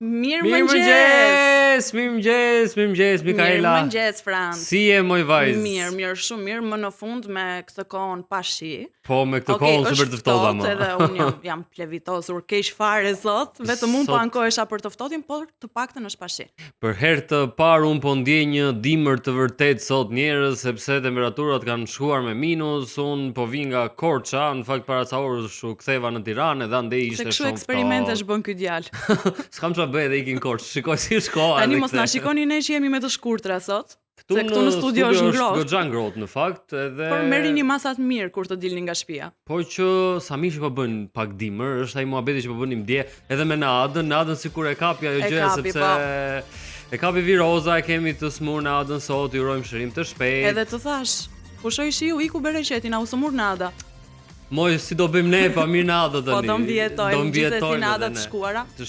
Mirëmëngjes, Mikaela. Mirëmëngjes, Franc. Si je moj vajz? Mirë, shumë mirë, më në fund me këtë kohën pa shi. Po, me këtë kohën super të ftohta më. Edhe unë jam plevitosur keq fare sot, vetëm unë po ankohesha për të ftohtin, por të paktën është pa shi. Për herë të parë unë po ndjej një dimër të vërtet sot njerëz, sepse temperaturat kanë shkuar me minus, unë po vi nga Korça, në fakt para ca orësh u ktheva në Tiranë dhe andej ishte shumë ftohtë. Se kështu eksperimentesh bën ky djalë. S'kam çfarë bëj edhe ikin Korçë. Shikoj si është koha. Tani mos na shikoni ne që jemi me të shkurtra sot. Se këtu në studio është ngrohtë. Goxha ngrohtë në fakt, edhe por merrini masat mirë kur të dilni nga shtëpia. Po që Sami që po bën pak dimër, është ai muhabeti që po bënim dje, edhe me Nadën sikur e kapi ajo gjë sepse e kapi viroza, e kemi të smur Nadën sot, ju urojmë shërim të shpejtë. Edhe të thash, pushoj shiu iku bereqeti, na u smur Nada. Moj, si do bëjmë ne, pa mirë Nada tani. Po do mbjetojmë gjithsesi Nada të shkuara. Të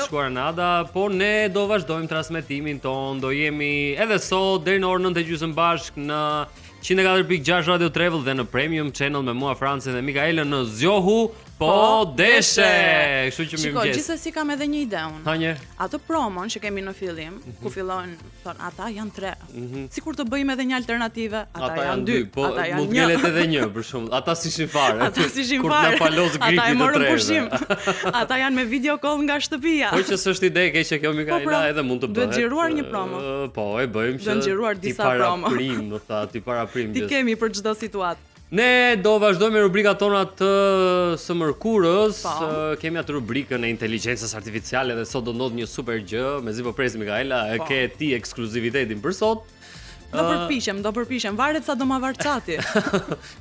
shkuara Nada, po ne do vazhdojmë transmetimin ton, do jemi edhe sot deri në orën 9:30 bashk në 104.6 Radio Travel dhe në Premium Channel me mua Francën dhe Mikaelën në Zgjohu po deshe. Kështu që mirëmëngjes. Shiko, gjithsesi kam edhe një ide unë. Ha një. Atë promon që kemi në fillim, ku fillojnë thon ata janë 3. Sikur të bëjmë edhe një alternative, ata janë 2. Po mund të jetë edhe 1 për shembull. Ata sishin fare. Ata sishin kur fare. Kur na falos gripi ata e morën të pushim. Ata janë me video call nga shtëpia. Po që s'është ide e keqe kjo Mikaela, edhe mund të bëhet. Duhet xhiruar një promo. Po, e bëjmë që. Duhet xhiruar disa promo. Ti para prim. Ti kemi për çdo situatë. Ne do vazhdojmë me rubrikat tona të së mërkurës. Kemi atë rubrikën e inteligjencës artificiale dhe sot do ndodh një super gjë, mezi po presim Mikaela, e ke ti ekskluzivitetin për sot. Do përpiqem, varet sa do ma var çati.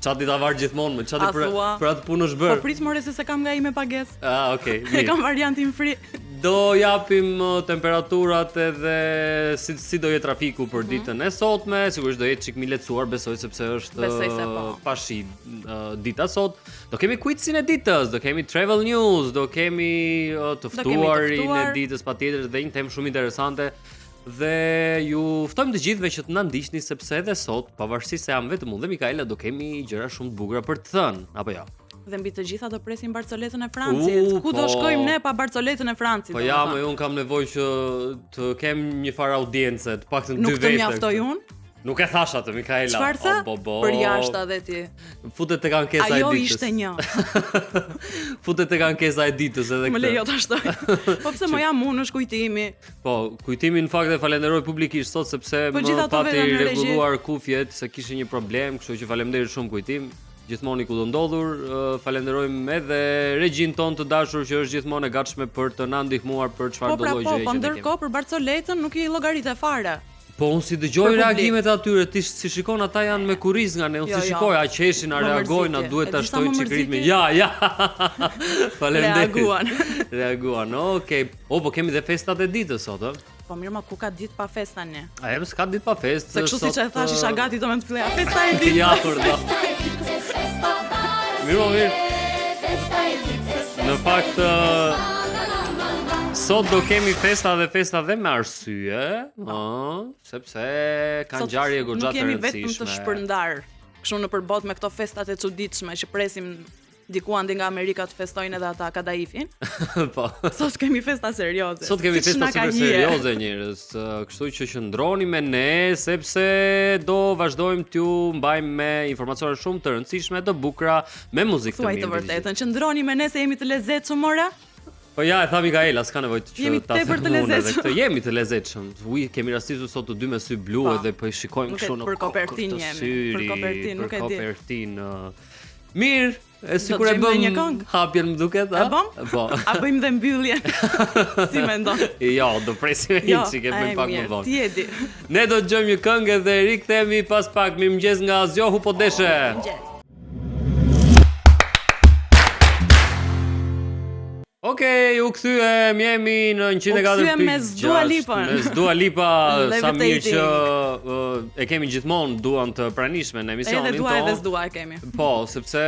Çati ta var gjithmonë, me çati për atë punë është bër. Po prit more se kam nga i me pagesë. Okay. E kam variantin free. Do japim temperaturat edhe si do jetë trafiku për ditën e sotme, sigurisht do jetë çik mi lehtësuar, besoj sepse është pa shi dita sot. Do kemi quizin e ditës, do kemi travel news, do kemi të ftuarin e ditës patjetër dhe një temë shumë interesante. Dhe ju ftojmë të gjithëve që të na ndiqni sepse edhe sot, pavarësisht se jam vetëm unë dhe Mikaela, do kemi gjëra shumë të bukura për të thënë, apo jo? Dhe mbi të gjitha do presim Barcoletën e Francit. Ku do shkojmë ne pa Barcoletën e Francit? Po ja, unë kam nevojë që të kem një farë audiencë, të paktën 2 vete. Nuk të mjaftoj unë? Nuk e thash atë Mikaela. Çfarë the? Për jashtë edhe ti. Futet tek ankesa e ditës. Ajo ishte një. Futet tek ankesa e ditës edhe këtë. Më lejo ta shtoj. Po pse më jam unë është kujtimi. Po, kujtimi në fakt e falenderoj publikisht sot sepse më pati rregulluar kufjet se kishte një problem, kështu që faleminderit shumë kujtim. Gjithmonë ku do ndodhur, falenderojmë edhe regjin ton të dashur që është gjithmonë e gatshme për të na ndihmuar për çfarë do lloj gjëje. Po, ndërkohë për Barcoletën nuk i llogaritë fare. Po unë si dëgjoj reagimet atyre, ti si shikon ata janë me kuriz nga ne, unë si shikoj, a qeshin, a reagojnë, a duhet ta shtoj çik ritmin. Ja. Faleminderit. Reaguan. Okej. Po kemi dhe festat e ditës sot, ë? Po mirë, ma ku ka ditë pa fest tani? A jep s'ka ditë pa fest. Se kështu siç e thash isha gati do më të filloj. Festa e ditë. Ja, por do. Mirë. Në fakt sot do kemi festa dhe me arsye, sepse kanë ngjarje goxha të rëndësishme. Nuk kemi vetëm të shpërndar, kështu në përbot me këto festat e çuditshme që presim diku andi nga Amerika të festojnë edhe ata kadaifin. Po. Sot kemi festa serioze. Sot kemi festa super serioze njerëz, kështu që qëndroni me ne sepse do vazhdojmë t'ju mbajmë me informacione shumë të rëndësishme, të bukura, me muzikë të mirë. Thuaj të vërtetën, qëndroni me ne se jemi të lezetshëm ora. Po ja, e tha Mikaela, s'ka nevojë që jemi ta tepër të lezetshëm. Jemi të lezetshëm. Kemi rastisur sot të dy me sy blu edhe po i shikojmë kështu në për kopertinë jemi. Për kopertinë, nuk e di. Për kopertinë. Mirë, e sikur e bëm hapjen më duket, a? E bëm? Po. A bëjmë dhe mbylljen? Si mendon? Jo, do presim një çik e bëjmë pak më vonë. Ti e di. Ne do të dëgjojmë një këngë dhe rikthehemi pas pak. Mirëmëngjes nga Zgjohu po deshe. Okej, u kthyem, jemi në 104.6. Me Dua Lipa, sa mirë që e kemi gjithmonë duan të pranishme në emisionin tonë. Edhe dua edhe s'dua e kemi. Po, sepse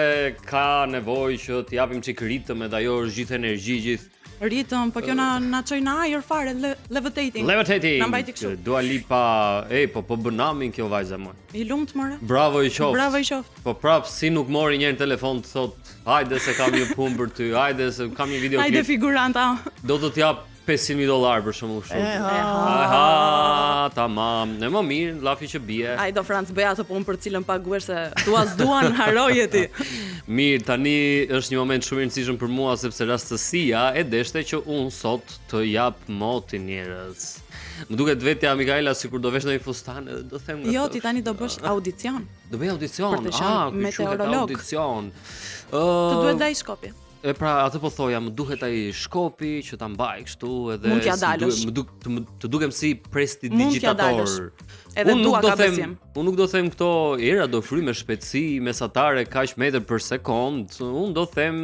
ka nevojë që të japim çik ritëm edhe ajo është gjithë energji, gjithë ritëm, po kjo na çoj në ajër fare, levitating. Levitating. Na mbajti kështu. Dua Lipa, po bën namin kjo vajza më. I lumt more. Bravo i qoftë. Bravo i qoftë. Po prap si nuk mori një telefon të thot, hajde se kam një punë për ty, hajde se kam një video klip. Hajde figuranta. Do të t'jap $500,000 për shembull kështu. Tamam. Ne më mirë, llafi që bie. Ai do Franc bëj atë punë për cilën paguhesh se duan haroje ti. Mirë, tani është një moment shumë i rëndësishëm për mua sepse rastësia e deshte që unë sot të jap motin njerëz. Më duket vetja Mikaela sikur do vesh ndonjë fustan, do them. Jo, ti tani do bësh audicion. Do bëj audicion. Për të qenë meteorolog. Audicion. Të duhet ai shkopi. E pra, atë po thoja, më duhet ai shkopi që ta mbaj kështu edhe mund t'ja dalësh. Të dukem si prestidigitator. Edhe dua ka besim. Unë nuk do them këto era do fry me shpejtësi mesatare kaq metër për sekond. Unë do them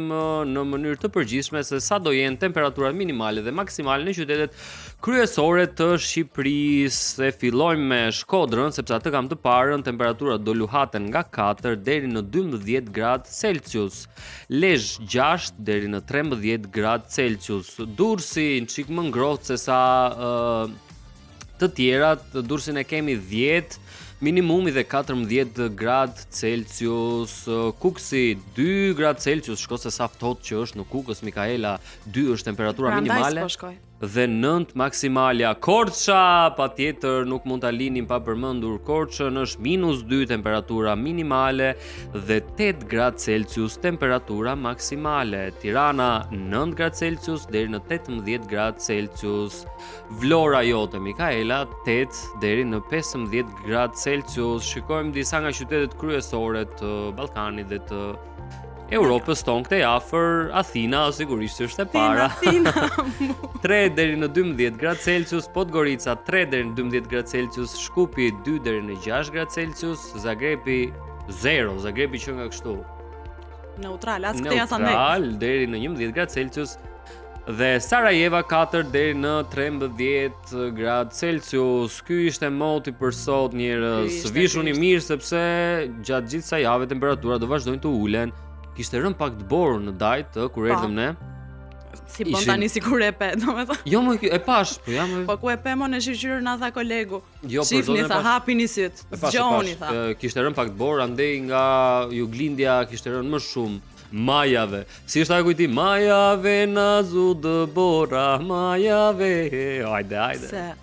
në mënyrë të përgjithshme se sa do jenë temperaturat minimale dhe maksimale në qytetet kryesore të Shqipërisë. E fillojmë me Shkodrën sepse atë kam të parën, temperaturat do luhaten nga 4 deri në 12 gradë Celsius. Lezhë 6 deri në 13 gradë Celsius. Durrësi një çik më ngrohtë se sa të tjerat, Durrësin e kemi 10, minimumi dhe 14 gradë Celsius. Kuksi 2 gradë Celsius, shko se sa ftohtë që është në Kukës, Mikaela, 2 është temperatura minimale. Dhe 9 maksimalja. Korça, patjetër nuk mund ta linim pa përmendur Korçën, është -2 temperatura minimale dhe 8 gradë Celsius temperatura maksimale. Tirana 9 gradë Celsius deri në 18 gradë Celsius. Vlora jote Mikaela 8 deri në 15 gradë Celsius. Shikojmë disa nga qytetet kryesore të Ballkanit dhe të Europës tonë këtej afër. Athina sigurisht është e para. 3 deri në 12 gradë Celsius, Podgorica 3 deri në 12 gradë Celsius, Shkupi 2 deri në 6 gradë Celsius, Zagrebi 0, Zagrebi që nga kështu. Neutral, as këtë jasa ne. Neutral deri në 11 gradë Celsius dhe Sarajeva 4 deri në 13 gradë Celsius. Ky ishte moti për sot njerëz. Vishuni mirë sepse gjatë gjithë kësaj jave temperaturat do vazhdojnë të ulen. Kishte rënë pak të borë në dajt kur erdhëm ne. Si bon tani sikur e pe, domethënë. Jo më e pash, po jam. Po ku e pe më në shoqyrë na tha kolegu. Jo, shifni tha hapini syt. Zgjoni tha. Kishte rënë pak të borë, andej nga Juglindja kishte rënë më shumë. Majave. Si është ajo kujti? Majave nazu dë bora, majave. Hajde.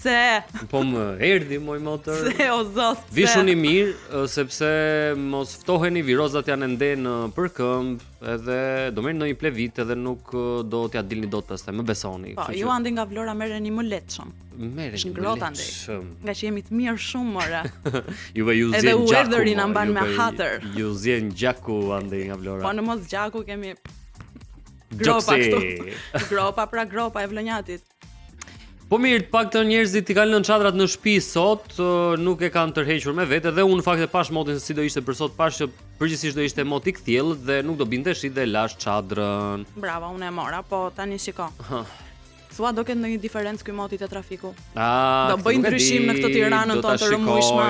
Se po më erdhi moj motor. Se o zot. Vishuni mirë sepse mos ftoheni, virozat janë ende në përkëmb, edhe do merrni ndonjë plevit edhe nuk do t'ja dilni dot pastaj, më besoni. Po, ju andi nga Vlora merreni më lehtëshëm. Merreni më lehtëshëm. Nga që jemi të mirë shumë more. Juve ju zjen gjaku. Edhe weatheri na mban me hatër. Ju zjen gjaku andi nga Vlora. Po në mos gjaku kemi gropa këtu. Gropa e Vlonjatit. Po mirë, të paktën njerëzit i kanë lënë çadrat në shtëpi sot, nuk e kanë tërhequr me vete dhe unë fakt e pash motin se si do ishte për sot, pash që përgjithsisht do ishte mot i kthjellët dhe nuk do bindesh dhe lash çadrën. Bravo, unë e mora, po tani shiko. Thua do ketë ndonjë diferencë ky moti te trafiku? Do bëj ndryshim në këtë Tiranën tonë të rëmujshme.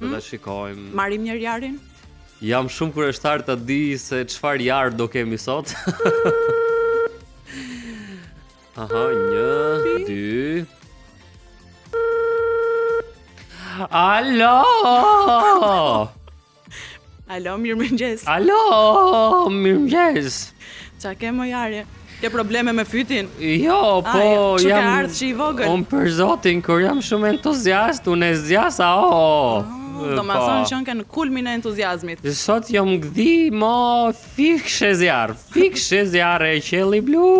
Do ta shikojmë. Marrim një jarin? Jam shumë kurioztar ta di se çfarë jar do kemi sot. Aha, 1, 2. Alo! Alo, mirëmëngjes. Alo, mirëmëngjes. Qa ke më jari? Ke probleme me fytin? Jo, po jam... Që ardhë që i vogël? Unë për zotin, kur jam shumë entuziast, unë e zjasa, do ma thonë që në kulmin e entuziazmit. Sot jam gdhi, fikshe zjarë e qelli blu.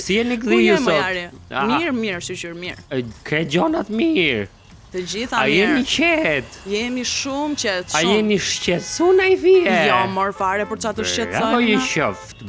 Si jeni gdhi ju sot? Mirë, shqyr mirë. Ke gjonat mirë. Të gjitha mirë. A jeni qetë? Jemi shumë qetë, shumë. A jeni shqetësun a i fje? Jo, mor fare për qatë shqetësojnë.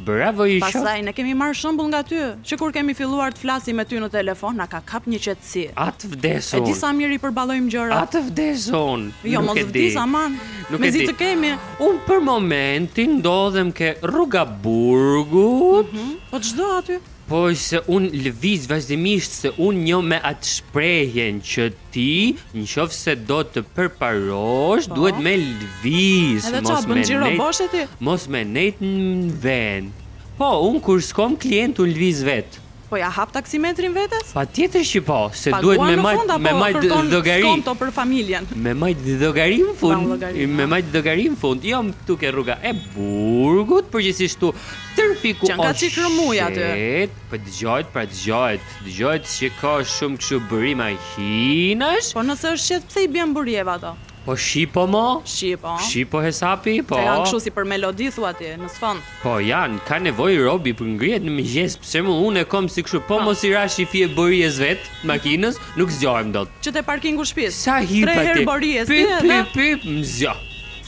Bravo i shoft. Pastaj, ne kemi marrë shembull nga ty, që kur kemi filluar të flasim me ty në telefon, na ka kap një qetësi. Atë vdesun. E disa mirë i përballojmë gjëra. Atë vdesun. Jo, mos vdes aman. Mezi të kemi. Unë për momentin ndodhem ke Rruga Burgut. Po çdo aty. Po se unë lëviz vazhdimisht se unë njo me atë shprehjen që ti nëse do të përparosh duhet me lëviz. Edhe qa, bën xhiro boshe ti? Mos me nejt në vend. Po, unë kur s'kom klient unë lëviz vet. Po ja hap taksimetrin vetes? Patjetër që po, se duhet me majt llogari. Skonto për familjen. Me majt llogari në fund. Me majt llogari në fund. Jo këtu ke rruga e Burgut, përgjithsisht tu trafiku që ka çik rëmuj aty. Po dëgjohet që ka shumë kështu bëri makinash. Po nëse është qet, pse I bën burjeva ato? Po shipo mo? Shipo hesapi, po. Se janë kështu si për melodi thua ti, në sfond. Po janë, ka nevojë robi për ngrihet në mëngjes. Për shembull, unë kom si kështu, po mos I rash I fije borijes vet, makinës, nuk zgjohem dot. Që te parkingu shtëpisë. Sa hir pa ti. 3 herë borijes ti edhe. Pip, mzjo.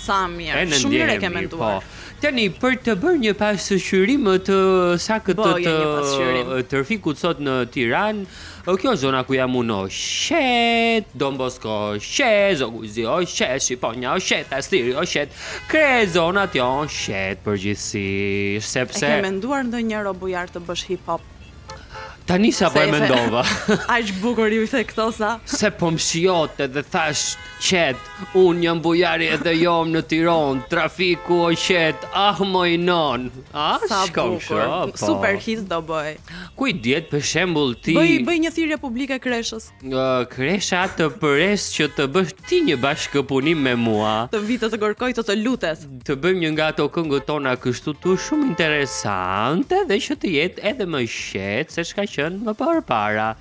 Sa mirë. Shumë mirë e ke menduar. Po. Tani për të bërë një pasqyrim të sakët të trafikut sot në Tiranë, kjo zona ku jam unë shet, Don Bosco shet, Zoguzi shet, Shqiponia shet, Astiri shet, krejt zonat janë shet përgjithsisht, sepse... E ke menduar ndonjë robujar të bësh hip-hop? Tani sa po e mendova. Aq bukur ju the këto sa. Se po më shijote dhe thash qet, unë jam bujari edhe jom në Tiranë, trafiku o qet, moj non. Sa bukur, super hit do bëj. Kuj djetë për shembull ti... Bëj një thirrje publike kreshës. Kresha të përres që të bësh ti një bashkëpunim me mua. Të vitë të kërkoj të lutet. Të bëjmë një nga ato këngët tona kështu tu shumë interesante dhe që të jetë edhe më qet se çka qenë më përpara.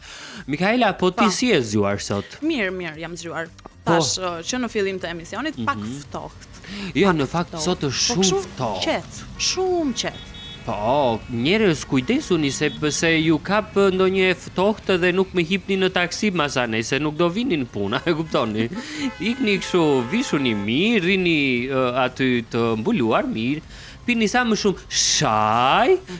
Mikaela, po ti si e zgjuar sot? Mirë, jam zgjuar. Tash që në fillim të emisionit pak ftohtë. Jo, në fakt sot është shumë ftohtë. Shumë qet. Po, njerëz kujdesuni se pëse ju kap ndonjë ftohtë dhe nuk më hipni në taksi masane, se nuk do vini në punë, e kuptoni? Ikni kështu, vishuni mirë, rini aty të mbuluar mirë, pini sa më shumë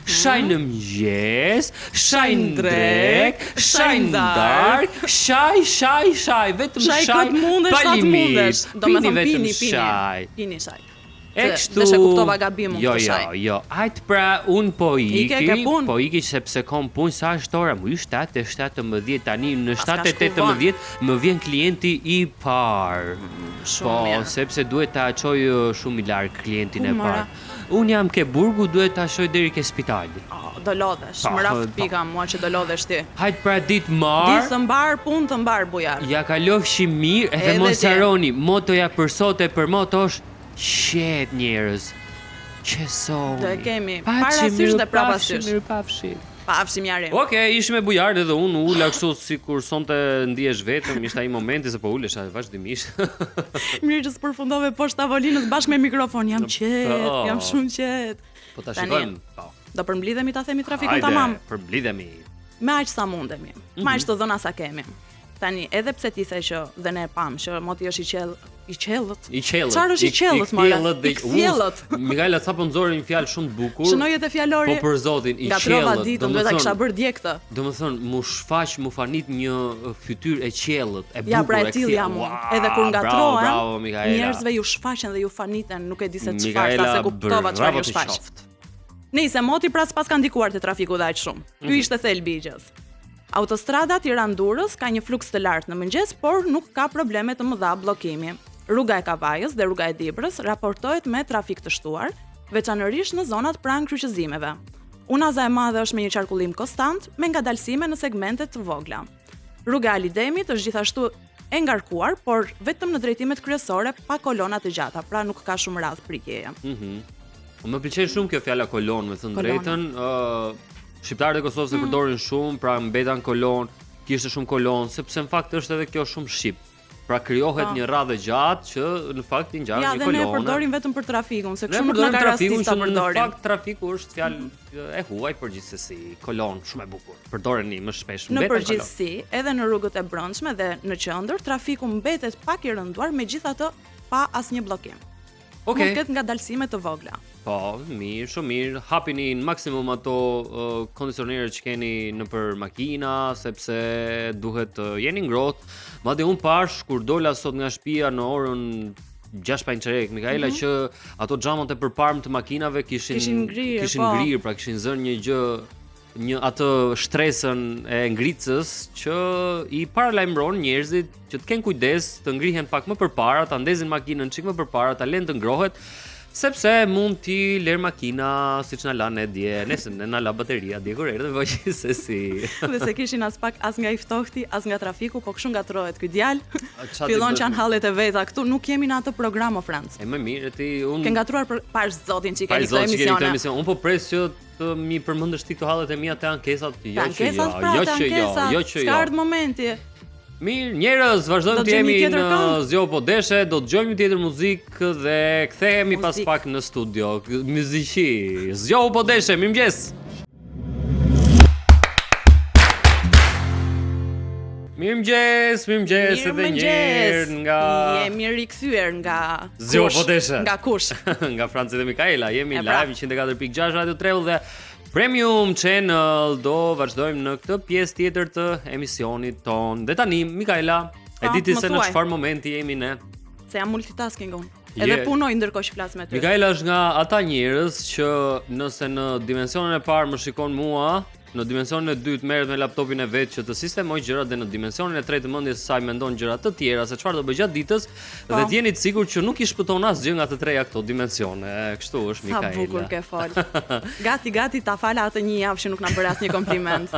shaj në mëngjes, shaj në drek, shaj në dark, shaj, vetëm shaj, pa limit. Pini vetëm shaj. Pini shaj. Ekshtu... Deshe kuptova gabimun të shaj. Jo. Ajt pra, unë po iki sepse kom punë sa është ora, mu 7:17 tani, në 7:18 më vjen klienti I parë. Po, sepse duhet ta çoj shumë I larg klientin e parë. Unë jam ke Burgu, duhet ta shoj deri ke spitali. Do lodhesh, më raft pika mua që do lodhesh ti. Hajt pra ditë marë. Ditë të mbar, punë të mbar, bujar. Ja kalofshi mirë, edhe mos harroni, motoja për sot e për moto është qet njerëz. Qesoni. Do e kemi parasysh dhe prapasysh. Pafshim jarim. Okej, ishim me bujar edhe unë ula kështu sikur sonte ndihesh vetëm, ishte ai momenti se po ulesh vazhdimisht. Mirë që s'përfundove poshtë tavolinës bashkë me mikrofon. Jam shumë qet. Po ta shikojmë. Po. Do përmblidhemi ta themi trafikun tamam. Përmblidhemi. Me aq sa mundemi. Me aq të dhëna sa kemi. Tani, edhe pse ti the që dhe ne pam që moti është I qellët. Çfarë është I qellët, mora? I qellët. Mikaela sapo nxori një fjalë shumë të bukur. Shënojet e fjalori. Po për zotin, I qellët. Gatrova ditën, duhet ta kisha bërë dje këtë. Domethënë, mu shfaq, mu fanit një fytyrë e qellët, e bukur. Ja, pra e tillë jam unë. Edhe kur ngatrohen, njerëzve ju shfaqen dhe ju faniten, nuk e di se çfarë, sa se kuptova çfarë ju shfaq. Nëse moti pra s'pas ka ndikuar te trafiku dhe aq shumë. Ky ishte thelbi I gjës. Autostrada Tiranë-Durrës ka një fluks të lartë në mëngjes, por nuk ka probleme të mëdha bllokimi. Rruga e Kavajës dhe rruga e Dibrës raportohet me trafik të shtuar, veçanërisht në zonat pranë kryqëzimeve. Unaza e madhe është me një qarkullim konstant, me ngadalësime në segmente të vogla. Rruga e Alidemit është gjithashtu e ngarkuar, por vetëm në drejtimet kryesore pa kolona të gjata, pra nuk ka shumë radh prikjeje. Më pëlqen shumë kjo fjala kolon, me thënë drejtën. Shqiptarët e Kosovës e përdorin shumë, pra mbetan kolon, kishte shumë kolon, sepse në fakt është edhe kjo shumë shqip. Pra krijohet një radhë gjatë që në fakt I ngjarë një kolone. Ja, dhe ne e përdorim vetëm për trafikun, se kështu nuk na ka rastis ta përdorim. Në fakt trafiku është fjalë e huaj përgjithsesi, kolon shumë e bukur. Përdoreni më shpesh në përgjithësi, edhe në rrugët e brendshme dhe në qendër, trafiku mbetet pak I rënduar, megjithatë pa asnjë bllokim. Mund ketë ngadalësime të vogla. Po, mirë, shumë mirë. Hapini në maksimum ato kondicionerët që keni nëpër makina, sepse duhet jeni ngrohtë. Madje unë pash kur dola sot nga shtëpia në orën 6:15, Mikaela, që ato xhamat e përparme të makinave kishin ngrirë, pra kishin zënë një atë shtresën e ngritës që I paralajmëron njerëzit që të kenë kujdes të ngrihen pak më përpara, ta ndezin makinën çik më përpara, ta lënë të ngrohet, Sepse mund t'i ler makina siç na lanë dje, nëse na la bateria dje kur erdhëm gjithsesi. Dhe se kishin as pak as nga i ftohti, as nga trafiku, po kështu ngatrohet ky djalë. Fillon që janë hallet e veta këtu, nuk jemi në atë program o Franc. E më mirë ti Ke ngatruar për zotin që keni këtë emision. Unë po pres që të mi përmendësh ti këto hallet e mia te ankesat. Jo që Ska ardh momenti. Mirë, njerëz, vazhdojmë të jemi në Zgjohu po deshe, do të dëgjojmë tjetër muzikë dhe kthehemi pas pak në studio. Muziki, Zgjohu po deshe, mirëmëngjes. Mirëmëngjes edhe një herë nga jemi rikthyer nga Zgjohu po deshe. Nga kush? Nga Franci dhe Mikaela, jemi live 104.6 Radio 3 dhe Premium Channel. Do vazhdojmë në këtë pjesë tjetër të emisionit ton. Dhe tani, Mikaela, e di ti se në çfarë momenti jemi ne? Se jam multitasking unë. Edhe punoj ndërkohë që flas me ty. Mikaela është nga ata njerëz që nëse në dimensionin e parë më shikon mua, në dimensionin e dytë merret me laptopin e vet që të sistemoj gjërat dhe në dimensionin e tretë mendjes së saj mendon gjëra të tjera se çfarë do bëj gjatë ditës dhe të jeni të sigurt që nuk i shpëton asgjë nga të treja këto dimensione. Kështu është Mikaela. Sa bukur ke fol. Gati ta fala atë një javë që nuk na bëra asnjë kompliment.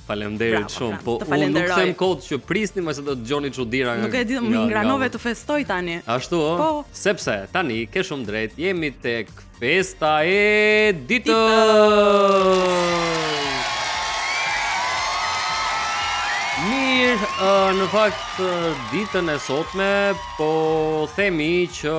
Faleminderit shumë. Po unë nuk them kot që prisni më se do të dëgjoni çuditëra nga. Nuk e di, më ngranove të festoj tani. Ashtu ë? Po. Sepse tani ke shumë drejt, jemi tek festa e ditës. Mirë, në fakt ditën e sotme po themi që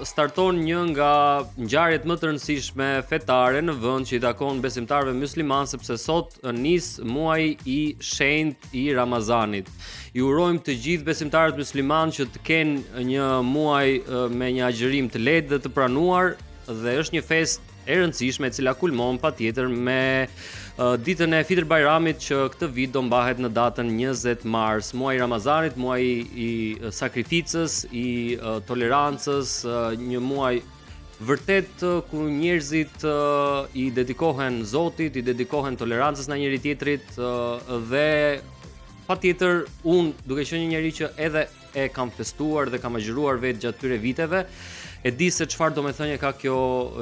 starton një nga ngjarjet më të rëndësishme fetare në vend që i takon besimtarëve musliman sepse sot nis muaji i shenjtë i Ramazanit. Ju urojmë të gjithë besimtarët musliman që të kenë një muaj me një agjërim të lehtë dhe të pranuar dhe është një festë e rëndësishme e cila kulmon patjetër me ditën e Fitr Bajramit që këtë vit do mbahet në datën 20 mars, muaji i Ramazanit, muaji i sakrificës, i tolerancës, një muaj vërtet ku njerëzit i dedikohen Zotit, i dedikohen tolerancës ndaj njëri tjetrit dhe patjetër unë duke qenë një njerëz që edhe e kam festuar dhe kam agjëruar vetë gjatë këtyre viteve, e di se çfarë do të thënie ka kjo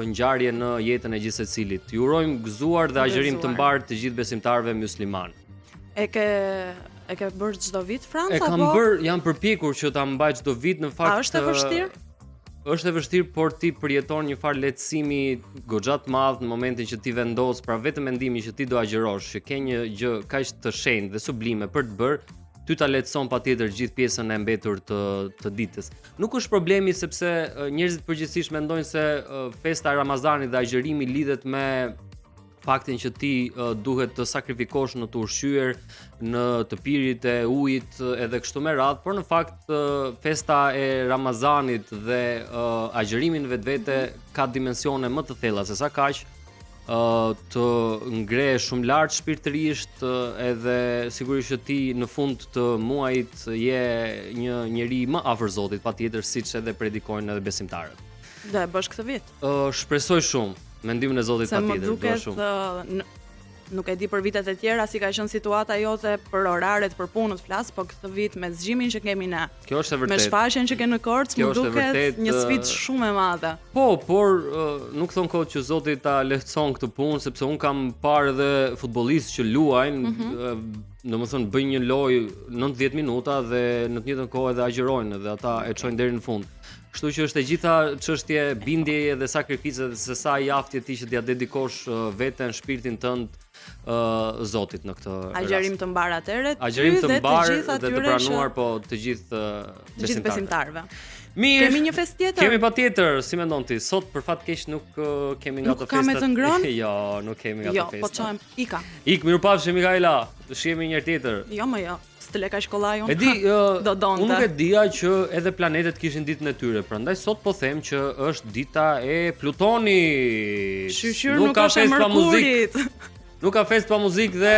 ngjarje në jetën e gjithë secilit. Ju urojmë gëzuar dhe agjërim të mbarë të gjithë besimtarëve musliman. E ke bërë çdo vit Franca apo? E kam bërë, jam përpjekur që ta mbaj çdo vit në fakt. A është e vështirë? Është e vështirë, por ti përjeton një farë lehtësimi goxha të madh në momentin që ti vendos, pra vetëm mendimi që ti do agjërosh, që ke një gjë kaq të shenjtë dhe sublime për të bërë, ty ta lehtëson patjetër gjithë pjesën e mbetur të ditës. Nuk është problemi sepse njerëzit përgjithsisht mendojnë se festa e Ramazanit dhe agjërimi lidhet me faktin që ti duhet të sakrifikosh në të ushqyer, në të pirit e ujit edhe kështu me radhë, por në fakt festa e Ramazanit dhe agjërimi në vetvete ka dimensione më të thella se sa kaq. Të ngre shumë lart shpirtërisht edhe sigurisht që ti në fund të muajit je një njeri më afër Zotit patjetër siç edhe predikojnë edhe besimtarët. Do e bësh këtë vit? Shpresoj shumë. Mendimin e Zotit patjetër do shumë. Nuk e di për vitet e tjera si ka qenë situata jote për oraret, për punën flas, po këtë vit me zgjimin që kemi ne. Kjo është e vërtetë. Me shfaqjen që ke në Korçë, më duket një sfidë shumë e madhe. Po, por nuk thon kot që Zoti ta lehtëson këtë punë, sepse un kam parë edhe futbollistë që luajnë, domethënë bëjnë një lojë 90 minuta dhe në të njëjtën kohë edhe agjërojnë dhe ata e çojnë deri në fund. Kështu që është e gjitha çështje bindjeje dhe sakrifice se sa i aftje ti që t'ia dedikosh veten, shpirtin tënd Zotit në këtë rast. Agjërim të mbar atëre, agjërim të mbar dhe të pranuar po të gjithë besimtarëve. Mirë. Kemi një festë tjetër? Kemi patjetër, si mendon ti? Sot për fat keq nuk kemi nga të festat. Nuk kam të ngrënë? Jo, nuk kemi nga të festat. Jo, po çojm Ika. Mirupafshim Mikaela, të shihemi një herë tjetër. Jo, më jo. Stele ka shkollaj unë. E di, do donte. Unë nuk e dija që edhe planetet kishin ditën e tyre, prandaj sot po them që është dita e Plutonit. Shqyr nuk ka fest pa muzikë. Nuk ka fest pa muzikë dhe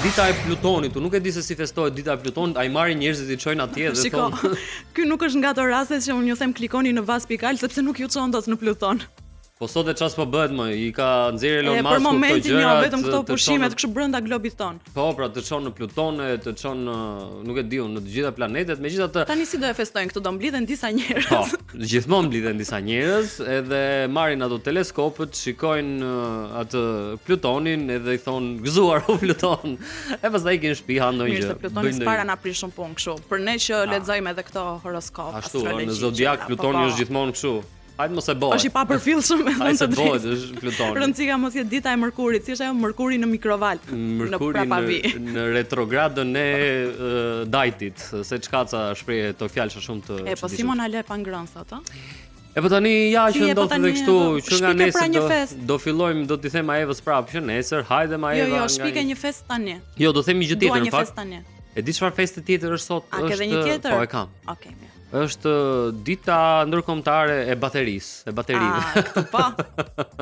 Dita e Plutonit, nuk e di se si festohet dita e Plutonit, ai marrin njerëzit i çojnë atje dhe thonë. Ky nuk është nga ato raste që unë ju them klikoni në vas.al sepse nuk ju çon dot në Pluton. Po sot e ças po bëhet më, i ka nxjerrë Elon Musk për momentin jo, vetëm këto pushimet kështu brenda globit ton. Po, pra të çon në Plutone, të çon nuk e di unë, në të gjitha planetet, megjithatë. Tani si do e festojnë këtu, do mblidhen disa njerëz. Po, gjithmonë mblidhen disa njerëz, edhe marrin ato teleskopët, shikojnë atë Plutonin edhe i thon gëzuar o Pluton. E pastaj i kin shtëpi han ndonjë gjë. Mirë, se Plutoni s'para na prish shumë punë kështu. Për ne që lexojmë edhe këto horoskop, astrologji. Ashtu, në zodiak Plutoni është gjithmonë kështu. Hajde mos e bëj. Është i papërfillshëm me thënë të drejtë. Është Plutoni. Rëndësika mos jetë dita e Mërkurit, si është ajo Mërkuri në mikroval. Mërkuri në retrogradën e Dajtit, se çkaca shpreh to fjalë shumë të çuditshme. Po Simon Ale pa ngrën sot, ë? E po tani ja që ndodh edhe kështu, që nga nesër do fillojmë, do t'i them Evës prapë që nesër, hajde ma Eva. Jo, shpike një fest tani. Jo, do themi gjë tjetër në fakt. E di çfarë feste tjetër është sot? A ke dhe një tjetër? Po e kam. Okej, mirë. Është dita ndërkombëtare e baterisë, e baterive. Këtu po.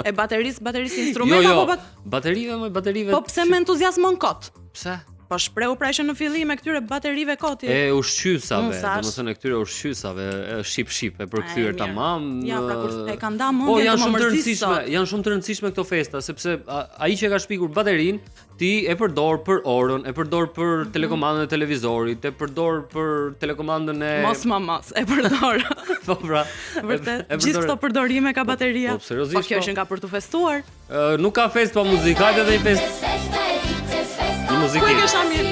E baterisë instrument apo baterive. Po pse me entuziazmon kot? Pse? Po shprehu pra që në fillim e këtyre baterive koti. E ushqyesave, domethënë këtyre ushqyesave, ship e përkthyer tamam. Ja, pra kur e kanë dhënë mendjen të mërzisë. Janë shumë të rëndësishme këto festa, sepse ai që ka shpikur baterinë, ti e përdor për orën, e përdor për telekomandën e televizorit, e përdor për telekomandën e Mos, e përdor. Po pra, vërtet. Gjithë këto përdorime ka bateria. Po seriozisht. Po kjo që nga për të festuar. Nuk ka fest pa muzikë, hajde edhe një fest. Një muzikë. Ku e ke Shamir?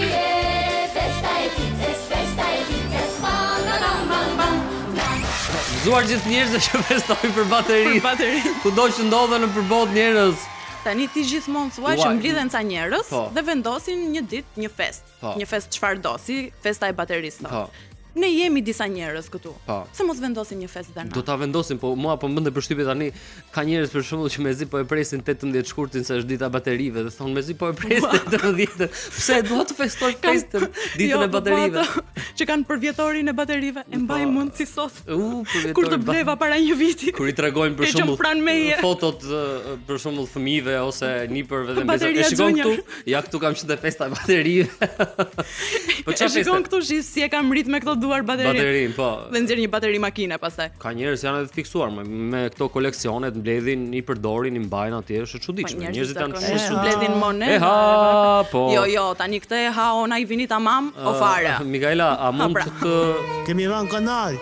Gëzuar gjithë njerëzit që festojnë për baterinë. Kudo që ndodhen në përbot njerëz. Tani ti gjithmonë thua që mblidhen ca njerëz dhe vendosin një ditë një fest. Një fest çfarë do, si festa e baterisë. Ne jemi disa njerëz këtu. Pse mos vendosin një festë dhe na? Do ta vendosin, po mua po më bën përshtypje tani ka njerëz për shembull që mezi po e presin 18 shkurtin se është dita e baterive dhe thon mezi po e presin 18. Pse dua të festoj festën ditën e baterive? Që kanë për vjetorin e baterive, e mbaj mend si sot. Kur të bleva para një viti. Kur i tregojnë për shembull fotot për shembull fëmijëve ose nipërve dhe mbesë. E shikon këtu? Ja këtu kam qenë te festa e baterive. Po çfarë shikon këtu si e kam rit me këto duar baterin, po. Dhe nxjerr një bateri makine pastaj. Ka njerëz janë edhe të fiksuar me këto koleksionet, mbledhin, i përdorin, i mbajnë atje, është e çuditshme. Njerëzit janë shumë mbledhin monedë. Po. Jo, tani këtë e ha ona i vini tamam o fare. Mikaela, a mund të kemi rënë kanal?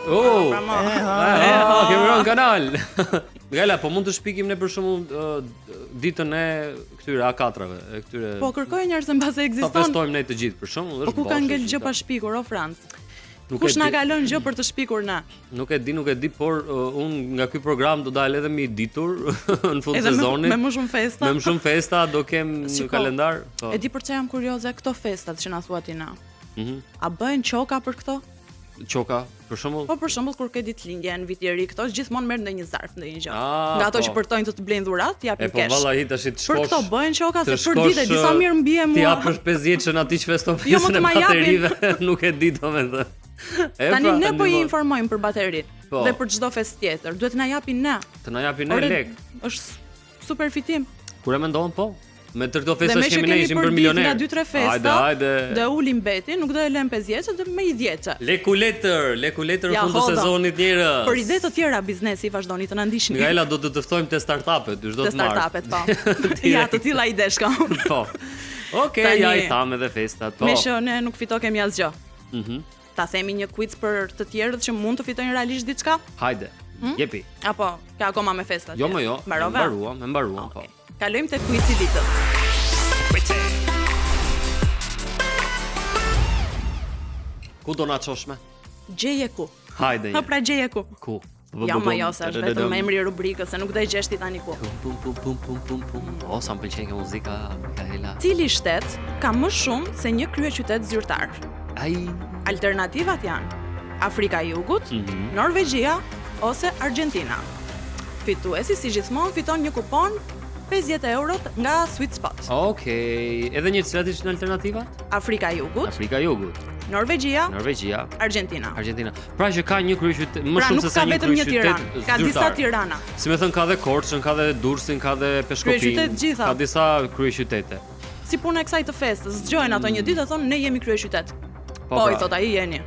Kemi rënë kanal. Mikaela, po mund të shpikim ne për shembull ditën e këtyre A4-ve, e këtyre. Po kërkoj njerëz mbase ekziston. Po festojmë ne të gjithë për shembull, është. Po ku ka ngel gjë pa shpikur o Franc? Kush na ka lënë gjë për të shpikur na? Nuk e di, por unë nga ky program do dal edhe më i ditur në fund sezonit. Me më shumë festa. Me më shumë festa do kem në kalendar. E di për çfarë jam kurioze këto festat që na thua ti na. A bëhen çoka për këto? Çoka, për shembull? Po për shembull kur ke ditëlindjen, vit i ri, këto gjithmonë merr ndonjë zarf, ndonjë gjë. Nga ato që përtojnë të blejnë dhurat, japin kesh. Po vallahi tash të shkosh. Për këto bëhen çoka se për ditë disa mirë mbie mua. Ti hapësh 5 vjeçën aty që feston festën e baterive, nuk e di domethënë. Tani ne po i informojmë për baterinë dhe për çdo festë tjetër. Duhet na japin ne. Të na japin ne lek. Është super fitim. Kur e mendon po? Me të këto festa që kemi ne ishim për milioner. Nga 2-3 festa. Hajde. Dhe ulim betin, nuk do e lëm 5 vjeçë, dhe me 10 vjeçë. Leku letër në fund të sezonit njerëz. Për ide të tjera biznesi vazhdoni të na ndiqni. Ngaela do të ftojmë te startupet, ju çdo të marr. Te startupet, po. Ja, të tilla ide shkon. Po. Okej, ja i tham edhe festat, po. Me që ne nuk fitokemi asgjë. Ta themi një quiz për të tjerët që mund të fitojnë realisht diçka? Hajde. Jepi. Apo ka akoma me festat? Jo, më jo. Mbaruam, po. Kalojmë te quizi i ditës. Ku do na çosh me? Gjeje ku. Hajde. Pra gjeje ku. Ku? Ja më jo, se është vetëm emri i rubrikës, se nuk do e gjesh ti tani ku. O, sa më pëlqen kjo muzika, Mikaela. Cili shtet ka më shumë se një kryeqytet zyrtar? Ai. Alternativat janë Afrika e Jugut, Norvegjia ose Argentina. Fituesi si gjithmonë fiton një kupon 50 euro nga Sweet Spot. Okej, edhe një cilat ishin alternativat? Afrika e Jugut. Norvegjia, Argentina. Pra që ka një kryeqytet, më shumë se sa një kryeqytet. Ka disa Tirana. Si më thën ka dhe Korçën, ka dhe Durrësin, ka dhe Peshkopin. Ka disa kryeqytete. Si puna e kësaj të festës, zgjojnë ato një ditë dhe thonë ne jemi kryeqytet. Po i thot ai jeni.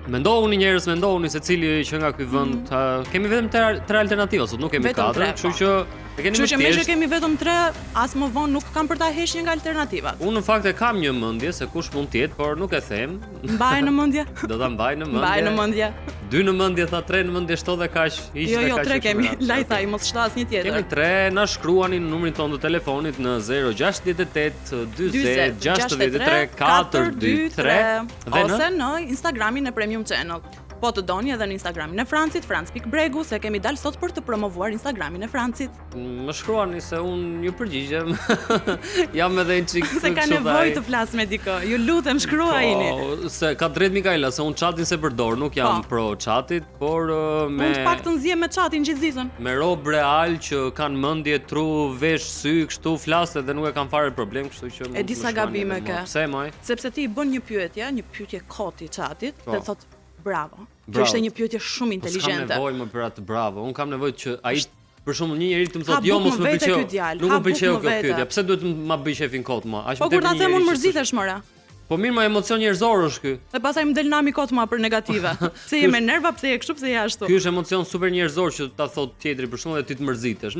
Mendohuni njerëz, mendohuni se cili që nga ky vend kemi vetëm 3 alternativa sot, nuk kemi 4, kështu që e keni më thjesht. Kështu që kemi vetëm 3, as më vonë nuk kam për ta hequr një nga alternativat. Unë në fakt e kam një mendje se kush mund të jetë, por nuk e them. Mbaj në mendje? Do ta mbaj në mendje. Mbaj në mendje. 2 në mendje, tha 3 në mendje, shto dhe kaq, hiq dhe kaq. Jo, 3 kemi. Laj thaj, mos shto asnjë tjetër. Kemi 3, na shkruani në numrin tonë të telefonit në 068 40 63 423 ose në Instagramin e Premium Channel. Po të doni edhe në Instagramin e Francit, Franc.bregu, se kemi dalë sot për të promovuar Instagramin e Francit. Më shkruani se unë ju përgjigjem. Jam edhe një çik se ka nevojë të flas me dikë. Ju lutem shkruajini. Po, se ka drejt Mikaela, se unë chatin se përdor, nuk jam pro chatit, por me unë të paktën zjem me chatin gjithë ditën. Me rob real që kanë mendje, tru, vesh, sy, kështu flasë dhe nuk e kanë fare problem, kështu që e disa gabime ke. Pse maj? Sepse ti i bën një pyetje koti chatit, dhe thot bravo. Kjo është një pyetje shumë inteligjente. S'kam nevojë më për atë bravo. Un kam nevojë që ai për shembull një njeri të më thotë jo mos më pëlqeu. Nuk më pëlqeu kjo pyetje. Pse duhet ma bëj shefin kot më? Po kur ta them unë mërzitesh mëra. Po mirë, më emocion njerëzor është ky. Dhe pastaj më del nami kot më për negative. Pse je me nerva, pse je kështu, pse je ashtu. Ky është emocion super njerëzor që ta thot tjetri për shembull dhe ti të mërzitesh,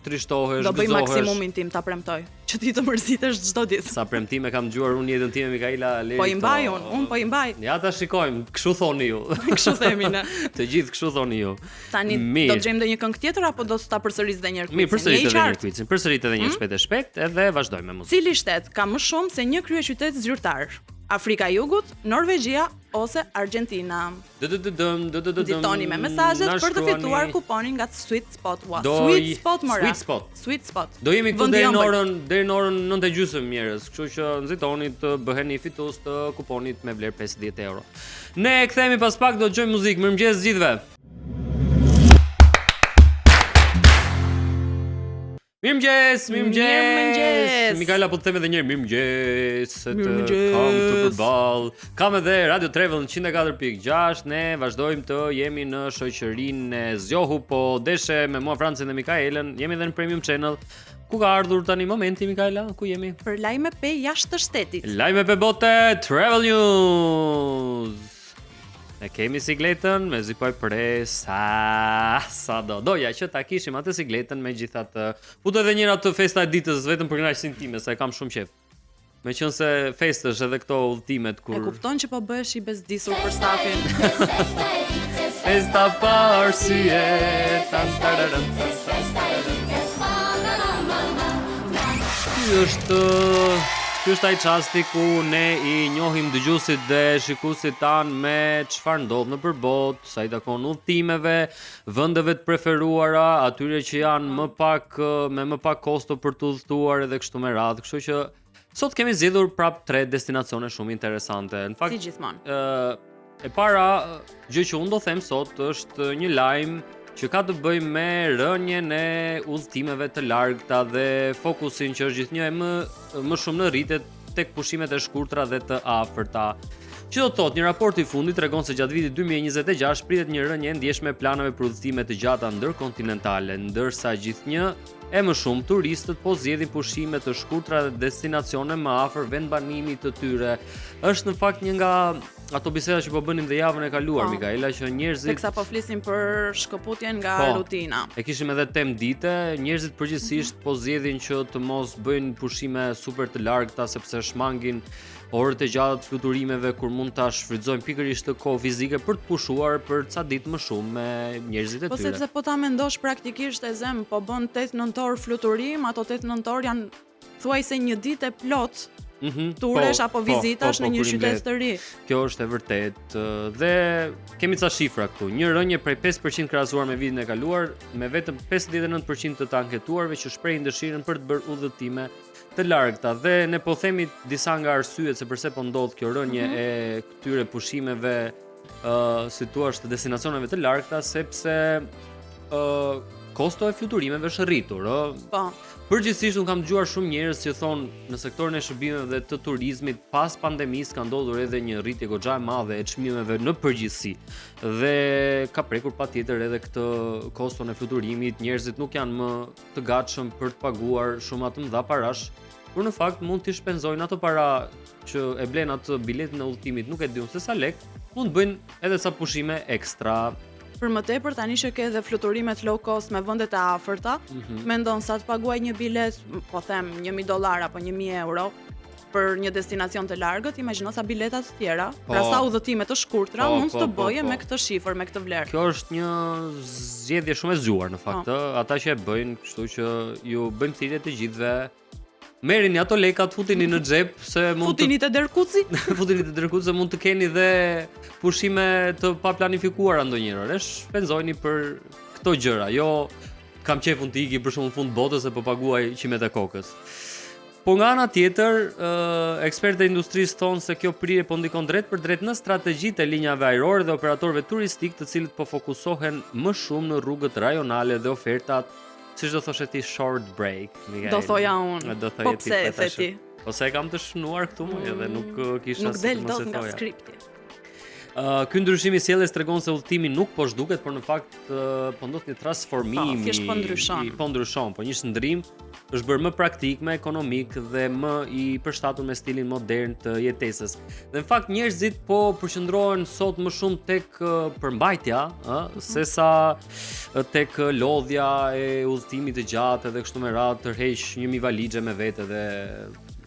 trishtohesh, gëzohesh. Do bëj maksimumin tim ta premtoj. Që ti të mërzitesh çdo ditë. Sa premtime kam dëgjuar unë jetën time Mikaela Leri. Po i mbaj unë po i mbaj. Ja ta shikojmë, kështu thoni ju. Kështu themi ne. Të gjithë kështu thoni ju. Tani do të gjejmë ndonjë këngë tjetër apo do të ta përsëris edhe një herë? Mirë, përsërit edhe një quizin. Përsërit edhe një shpejt edhe vazhdojmë me muzikën. Cili shtet ka më shumë se një kryeqytet zyrtar? Afrika e Jugut, Norvegjia ose Argentina? Ditoni me mesazhet për të fituar kuponin nga Sweet Spot. Sweet Spot mora. Sweet Spot. Do jemi këtu deri në orën 9:30 njerëz, kështu që nxitoni të bëheni fitues të kuponit me vlerë 50 euro. Ne kthehemi pas pak, do dëgjojmë muzikë. Mirëmëngjes gjithëve. Mirëmëngjes. Mikaela po të them edhe një herë mirëmëngjes, se të kam të përball. Kam edhe Radio Travel në 104.6. Ne vazhdojmë të jemi në shoqërinë e Zgjohu, po deshe me mua Francin dhe Mikaelën. Jemi edhe në Premium Channel. Ku ka ardhur tani momenti Mikaela? Ku jemi? Për lajme pe jashtë të shtetit. Lajme pe bote, Travel News. Ne kemi sigletën, me zipoj sa do. Doja që ta kishim atë sigletën, megjithatë futo edhe njëra të festa e ditës vetëm për kënaqësinë time, se kam shumë qejf. Meqense festësh edhe këto udhëtimet kur e kupton që po bëhesh i bezdisur për stafin. Festa parsie. Ky është ai çasti ku ne i njohim dëgjuesit dhe shikuesit tan me çfarë ndodh nëpër botë, sa i takon udhëtimeve, vendeve të preferuara, atyre që janë më pak kosto për të udhëtuar edhe kështu me radhë. Kështu që sot kemi zgjedhur prap 3 destinacione shumë interesante. Në fakt, si gjithmonë. E para gjë që unë do them sot është një lajm që ka të bëjë me rënjen e udhëtimeve të largëta dhe fokusin që është gjithnjë më shumë në rritje tek pushimet e shkurtra dhe të afërta. Që do të thotë, një raport i fundit tregon se gjatë vitit 2026 pritet një rënje e ndjeshme e planeve për udhëtime të gjata ndërkontinentale, ndërsa gjithnjë e më shumë turistët po zgjedhin pushime të shkurtra dhe destinacione më afër vendbanimit të tyre. Është në fakt një nga ato biseda që po bënim dhe javën e kaluar, Mikaela, që njerëzit teksa po flisim për shkëputjen nga rutina. E kishim edhe temë dite, njerëzit përgjithsisht po zgjedhin që të mos bëjnë pushime super të largëta sepse shmangin orët e gjata të fluturimeve kur mund ta shfrytëzojnë pikërisht të kohë fizike për të pushuar për ca ditë më shumë me njerëzit e tyre. Po sepse po ta mendosh praktikisht e zem, po bën 8-9 orë fluturim, ato 8-9 orë janë thuajse një ditë e plot. Turesh apo vizitash në një qytet të ri. Kjo është e vërtetë dhe kemi ca shifra këtu. Një rënje prej 5% krahasuar me vitin e kaluar, me vetëm 59% të anketuarve që shprehin dëshirën për të bërë udhëtime të largëta. Dhe ne po themi disa nga arsyet se pse po ndodh kjo rënje e këtyre pushimeve, si thua, të destinacioneve të largëta, sepse kosto e fluturimeve është rritur, Po. Përgjithsisht unë kam dëgjuar shumë njerëz që thonë në sektorin e shërbimeve dhe të turizmit pas pandemisë ka ndodhur edhe një rritje goxha e madhe e çmimeve në përgjithësi. Dhe ka prekur patjetër edhe këtë koston e fluturimit, njerëzit nuk janë më të gatshëm për të paguar shumë të mëdha parash, por në fakt mund të shpenzojnë ato para që e blen atë biletën e udhëtimit, nuk e diun se sa lek, mund të bëjnë edhe sa pushime ekstra. Për më tepër tani që ke edhe fluturimet low cost me vendet e afërta, mendon sa të paguaj një bilet, po them $1,000 apo €1,000 për një destinacion të largët, imagjino sa biletat të tjera, pra sa udhëtime të shkurtra mund të bëje me këtë shifër, me këtë vlerë. Kjo është një zgjedhje shumë e zgjuar në fakt, ata që e bëjnë, kështu që ju bëjnë thirrje të gjithëve. Merrini ato lekat, futini në xhep se mund futini te derkuci. Futini te derkuci se mund të keni dhe pushime të paplanifikuara ndonjëherë. Shpenzojeni për këto gjëra. Jo kam qefun të iki për shkak fund botës se po paguaj qimet e kokës. Po nga ana tjetër, ekspertë e industrisë thonë se kjo prirje po ndikon drejt për drejt në strategjitë e linjave ajrore dhe operatorëve turistik, të cilët po fokusohen më shumë në rrugët rajonale dhe ofertat, siç do thoshe ti, short break. Do thoja unë. Po pse e the ti? Ose e kam të shënuar këtu më edhe nuk kisha nuk del dot nga skripti. Ky ndryshim i sjelljes tregon se udhëtimi nuk po zhduket, por në fakt po ndodh një transformim. Po ndryshon, po një shndrim është bërë më praktik, më ekonomik dhe më i përshtatur me stilin modern të jetesës. Dhe në fakt njerëzit po përqendrohen sot më shumë tek përmbajtja, sesa tek lodhja e udhëtimit të gjatë dhe kështu me radhë, tërheq 1.000 valixhe me vete dhe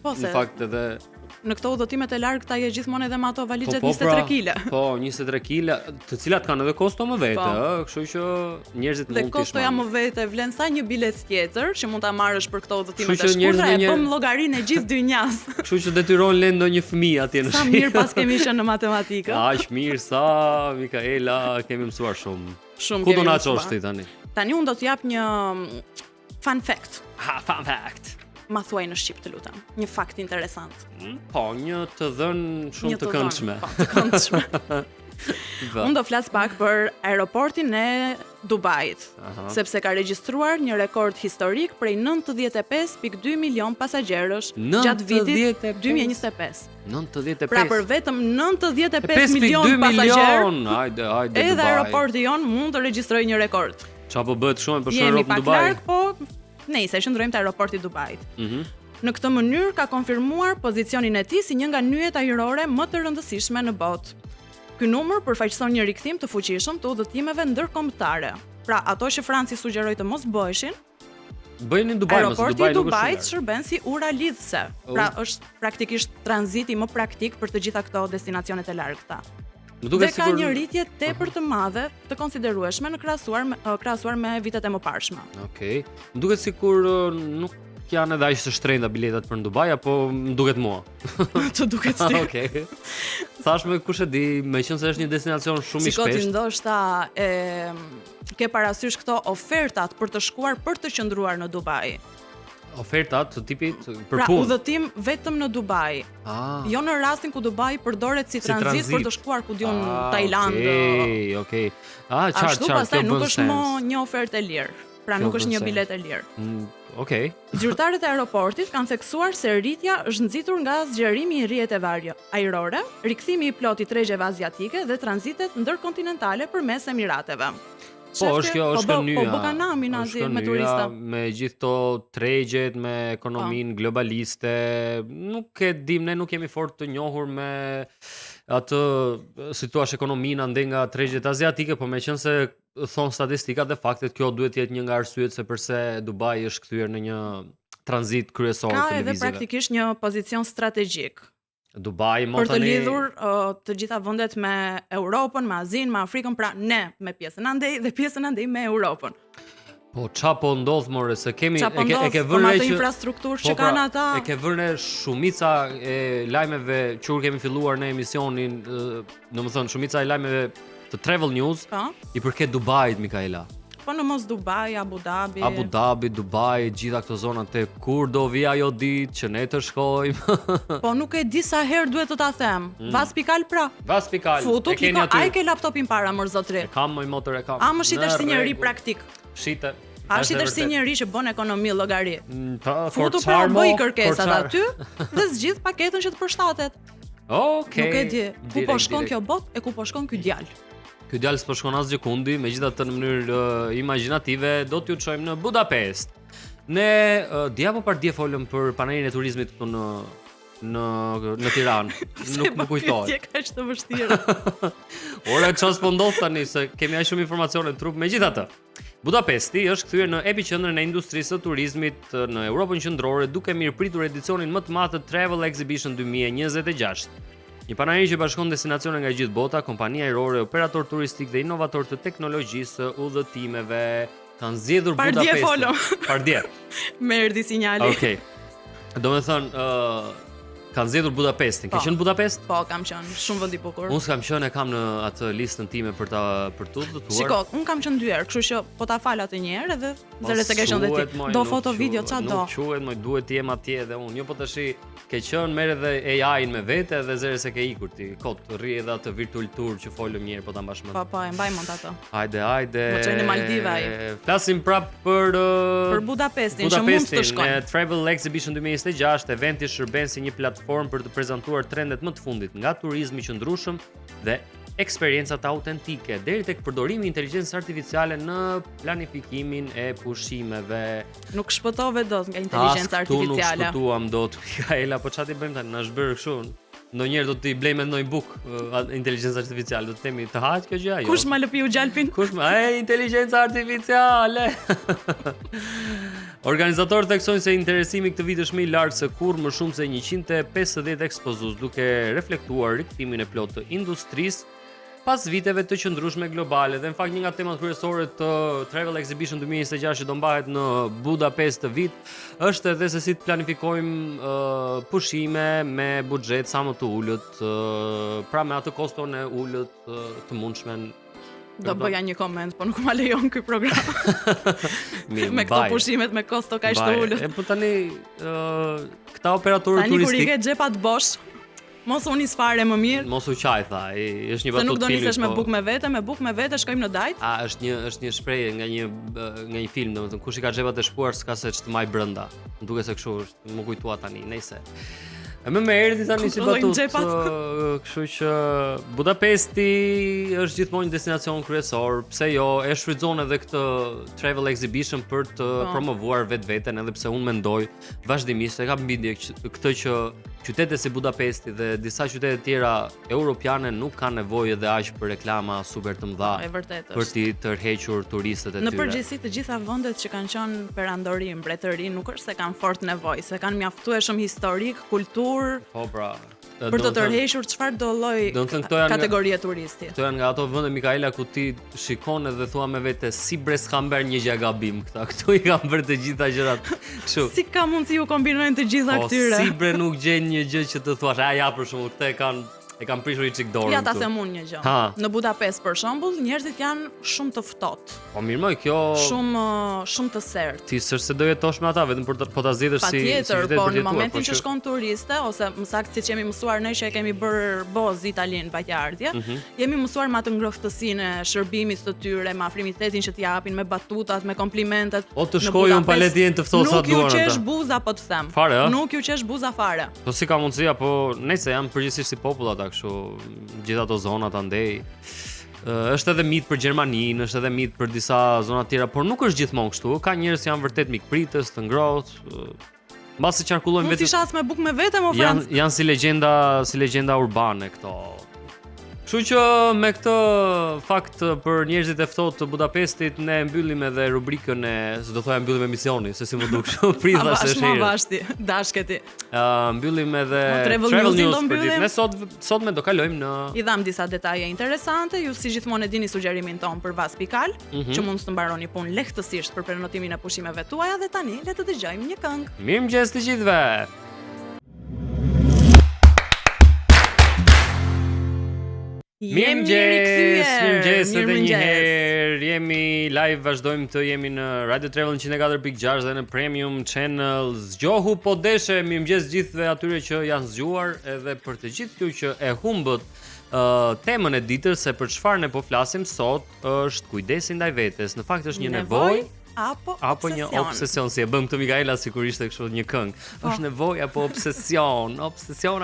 në fakt edhe në këto udhëtimet e largëta je gjithmonë edhe me ato valixhet 23 kg. Po, 23 kg, të cilat kanë edhe kosto më vete, kështu që njerëzit mund të shmangin. Dhe kostoja më vete vlen sa një bilet tjetër që mund ta marrësh për këto udhëtime të shkurtra, e bëm llogarinë e gjithë dynjas. Kështu që detyron lën ndonjë fëmijë atje në shtëpi. Sa mirë pas kemi qenë në matematikë. Aq mirë sa Mikaela, kemi mësuar shumë. Shumë. Ku do na çosh ti tani? Tani unë do të jap një fun fact. Fun fact. Ma thuaj në shqip të lutem. Një fakt interesant. Po, një të dhënë shumë të këndshme. Po, të këndshme. Unë do flas pak për aeroportin e Dubait, sepse ka regjistruar një rekord historik prej 95.2 milion pasagjerësh gjatë vitit 2025. 95. Pra për vetëm 95 milion pasagjerë, edhe aeroporti jon mund të regjistrojë një rekord. Çfarë po bëhet shumë për shkak të Dubai? Nejse, qëndrojmë te aeroporti i Dubait. Në këtë mënyrë ka konfirmuar pozicionin e tij si një nga nyjet ajrore më të rëndësishme në botë. Ky numër përfaqëson një rikthim të fuqishëm të udhëtimeve ndërkombëtare. Pra, ato që Franci sugjeroi të mos bëheshin, bëjnë në Dubai, aeroporti i Dubait shërben si ura lidhëse. Pra, është praktikisht tranziti më praktik për të gjitha këto destinacionet e largëta. Dhe ka një rritje tepër të madhe të konsiderueshme në krahasuar me vitet e mëparshme. Okej. Më duket sikur nuk janë edhe aq të shtrenjta biletat për në Dubai, apo më duket mua? Të duket ti. Okej. Thashme kush e di, meqense është një destinacion shumë i shpeshtë. Shikoj ndoshta ke parasysh këto ofertat për të shkuar për të qëndruar në Dubai. Ofertat të tipit për pra, punë. Pra udhëtim vetëm në Dubai. Jo në rastin ku Dubai përdoret si tranzit për të shkuar ku diun Tajland. Okej. Qartë. Ashtu pastaj nuk është më një ofertë e lirë. Pra nuk është një bilet e lirë. Okej. Zyrtarët e aeroportit kanë theksuar se rritja është nxitur nga zgjerimi i rrjeteve ajrore, rikthimi i plotë i tregjeve aziatike dhe tranzitet ndërkontinentale përmes Emirateve. Po, është kjo nyja. Po bëkanamin azi me turista. Me gjithë to tregjet, me ekonominë globaliste, nuk e dim, ne nuk jemi fort të njohur me atë situash ekonominë ande nga tregjet aziatike, po meqense thon statistikat dhe faktet, kjo duhet të jetë një nga arsyet se pse Dubai është kthyer në një tranzit kryesor të lëvizjeve. Ka edhe praktikisht një pozicion strategjik. Dubai për të lidhur të gjitha vendet me Europën, me Azinë, me Afrikën, pra ne me pjesën andej dhe pjesën andej me Europën. Po çapo ndodh more se kemi e ke vënë atë infrastrukturë që kanë ata. E ke vënë shumica e lajmeve që kemi filluar në emisionin, domethënë shumica e lajmeve të Travel News i përket Dubait, Mikaela. Po në mos Dubai, Abu Dhabi, Dubai, gjitha këto zona te kur do vi ajo ditë që ne të shkojmë. Po nuk e di sa herë duhet të ta them. Vas pikal pra. Vas pikal. Futu kliko, ai ke laptopin para mor zotri. E kam, motor e kam. A më shitesh si njëri praktik. Shite. A shitesh si njëri që bën ekonomi llogari. Futu pra bëj kërkesat aty dhe zgjidh paketën që të përshtatet. Okej. Nuk e di. Ku po shkon kjo botë e ku po shkon ky djalë. Ky djalë s'po shkon asgjë kundi, megjithatë në mënyrë imagjinative do t'ju çojmë në Budapest. Ne dia apo par dia folëm për panelin e turizmit këtu në në Tiranë. Nuk kujtohet. Ti kaq të vështirë. Ora çfarë s'po ndodh tani se kemi aq shumë informacione në trup. Megjithatë, Budapesti është kthyer në epicentrin e industrisë së turizmit në Europën Qendrore, duke mirëpritur edicionin më të madh të Travel Exhibition 2026. Një panajër që bashkon destinacione nga gjithë bota, kompani ajrore, operator turistik dhe inovator të teknologjisë, udhëtimeve kanë zgjedhur Budapestin. Pardje. Më erdhi sinjali. Okej. Domethënë, kanë zgjedhur Budapestin. Ke qenë në Budapest? Po, kam qenë. Shumë vend i bukur. Unë s'kam qenë, e kam në atë listën time për të udhëtuar. Shiko, unë kam qenë 2 herë, kështu që po ta fal atë një herë edhe zëre se ke qenë dhe ti. Do foto video çfarë do. Nuk quhet, më duhet të jem atje edhe unë. Jo po tash ke qenë merr edhe AI-n me vete edhe zëre se ke ikur ti. Kot, rri edhe atë virtual tour që folëm një herë po ta mbash mend. Po, e mbaj mend atë. Hajde. Mo çojnë në Maldiva ai. Flasim prap për Budapestin, që mund të shkojnë. Travel Exhibition 2026, eventi shërben si një platformë për të prezantuar trendet më të fundit nga turizmi i qëndrueshëm dhe eksperiencat autentike deri tek përdorimi i inteligjencës artificiale në planifikimin e pushimeve. Nuk shpëtove dot nga inteligjenca artificiale. Nuk shpëtuam dot, Mikaela, po çfarë ti bëjmë tani? Na zhbër kështu. Ndonjëherë do t'i blejmë ndonjë bukë inteligjencë artificiale, do të themi të haq kjo gjë ajo. Kush ma lëpiu gjalpin? Inteligjenca artificiale. Organizatorët theksojnë se interesimi këtë vit është më i lartë se kurrë, më shumë se 150 ekspozues, duke reflektuar rikthimin e plotë të industrisë pas viteve të qëndrueshme globale. Dhe në fakt një nga temat kryesore të Travel Exhibition 2026 që do mbahet në Budapest të vit është edhe se si të planifikojmë pushime me buxhet sa më të ulët, pra me atë koston e ulët të mundshme. Do bëja një koment, po nuk ma lejon ky program. Me këto pushimet me kosto kaq të ulët. Po tani këta operatorë turistik. Tani kur i ke xhepat bosh, mos u nis fare më mirë. Mos u qaj tha, është një batutë filmi. Se nuk do nisesh me bukë me vete, shkojmë në dajt. Është një shprehje nga një film, domethënë kush i ka xhepat e shpuar s'ka se ç'të maj brenda. Më duket se kështu është, më kujtua tani, nejse. Më erdhi tani si batutë, kështu që Budapesti është gjithmonë një destinacion kryesor, pse jo, e shfrytëzon edhe këtë Travel Exhibition për të promovuar vetveten, edhe pse unë mendoj vazhdimisht e kam bindje këtë që qytete si Budapesti dhe disa qytete tjera europiane nuk kanë nevojë edhe aq për reklama super të mëdha për të tërhequr turistët e tyre. Në përgjithësi të gjitha vendet që kanë qenë perandori, mbretëri, nuk është se kanë fort nevojë, se kanë mjaftueshëm historik, kulturë. Po pra. Për të tërhequr çfarë do lloj kategorie turisti. Këto janë nga ato vende, Mikaela, ku ti shikon edhe thua me vete si bre s'kan bërë një gjë gabim këta. Këtu i kanë bërë të gjitha gjërat kështu. Si ka mundësi u kombinojnë të gjitha këtyre? Si bre nuk gjen një gjë që të thuash, ja për shembull, këtë e kanë prishur i çik dorën. Ja ta them unë një gjë. Në Budapest për shembull, njerëzit janë shumë të ftohtë. Po mirë më kjo shumë të sertë. Ti s'është se do jetosh me ata vetëm për po ta zgjidhësh si qytet. Po në momentin që shkon turiste ose më saktë siç jemi mësuar ne që e kemi bërë boz Italin paqardhje, jemi mësuar me atë ngrohtësinë e shërbimit të tyre, me afrimitetin që t'i japin, me batutat, me komplimentet. O të shkojun paleti janë të ftohtë sa duan ata. Nuk ju qesh buza po të them. Nuk ju qesh buza fare. Po si ka mundësi apo nëse janë përgjithsisht si popull ata kështu gjithë ato zonat andej. Është edhe mit për Gjermaninë, është edhe mit për disa zona tjera, por nuk është gjithmonë kështu. Ka njerëz që janë vërtet mikpritës, të ngrohtë. Mbasi qarkullojnë vetë. Mund të shas me bukë me vete, mo Franc. Janë si legjenda urbane këto. Kështu që me këtë fakt për njerëzit e ftohtë të Budapestit ne mbyllim edhe rubrikën e, se do thoya mbyllim emisionin, se si më duk kështu prithash se shehir. Vashti, dashketi. Mbyllim edhe Travel News për ditën e sotme do kalojmë në I dham disa detaje interesante, ju si gjithmonë e dini sugjerimin ton për Vas.al, që mund të mbaroni punë lehtësisht për prenotimin e pushimeve tuaja dhe tani le të dëgjojmë një këngë. Mirëmëngjes të gjithëve. Mirëmëngjes edhe një herë. Jemi live, vazhdojmë të jemi në Radio Travel 104.6 dhe në Premium Channel. Zgjohu po deshe, mirëmëngjes gjithëve atyre që janë zgjuar edhe për të gjithë ju që e humbët temën e ditës se për çfarë ne po flasim sot është kujdesi ndaj vetes. Në fakt është një nevojë apo një obsesion, si e bëm këtë Mikaela sikur ishte kështu një këngë. Është nevojë apo obsesion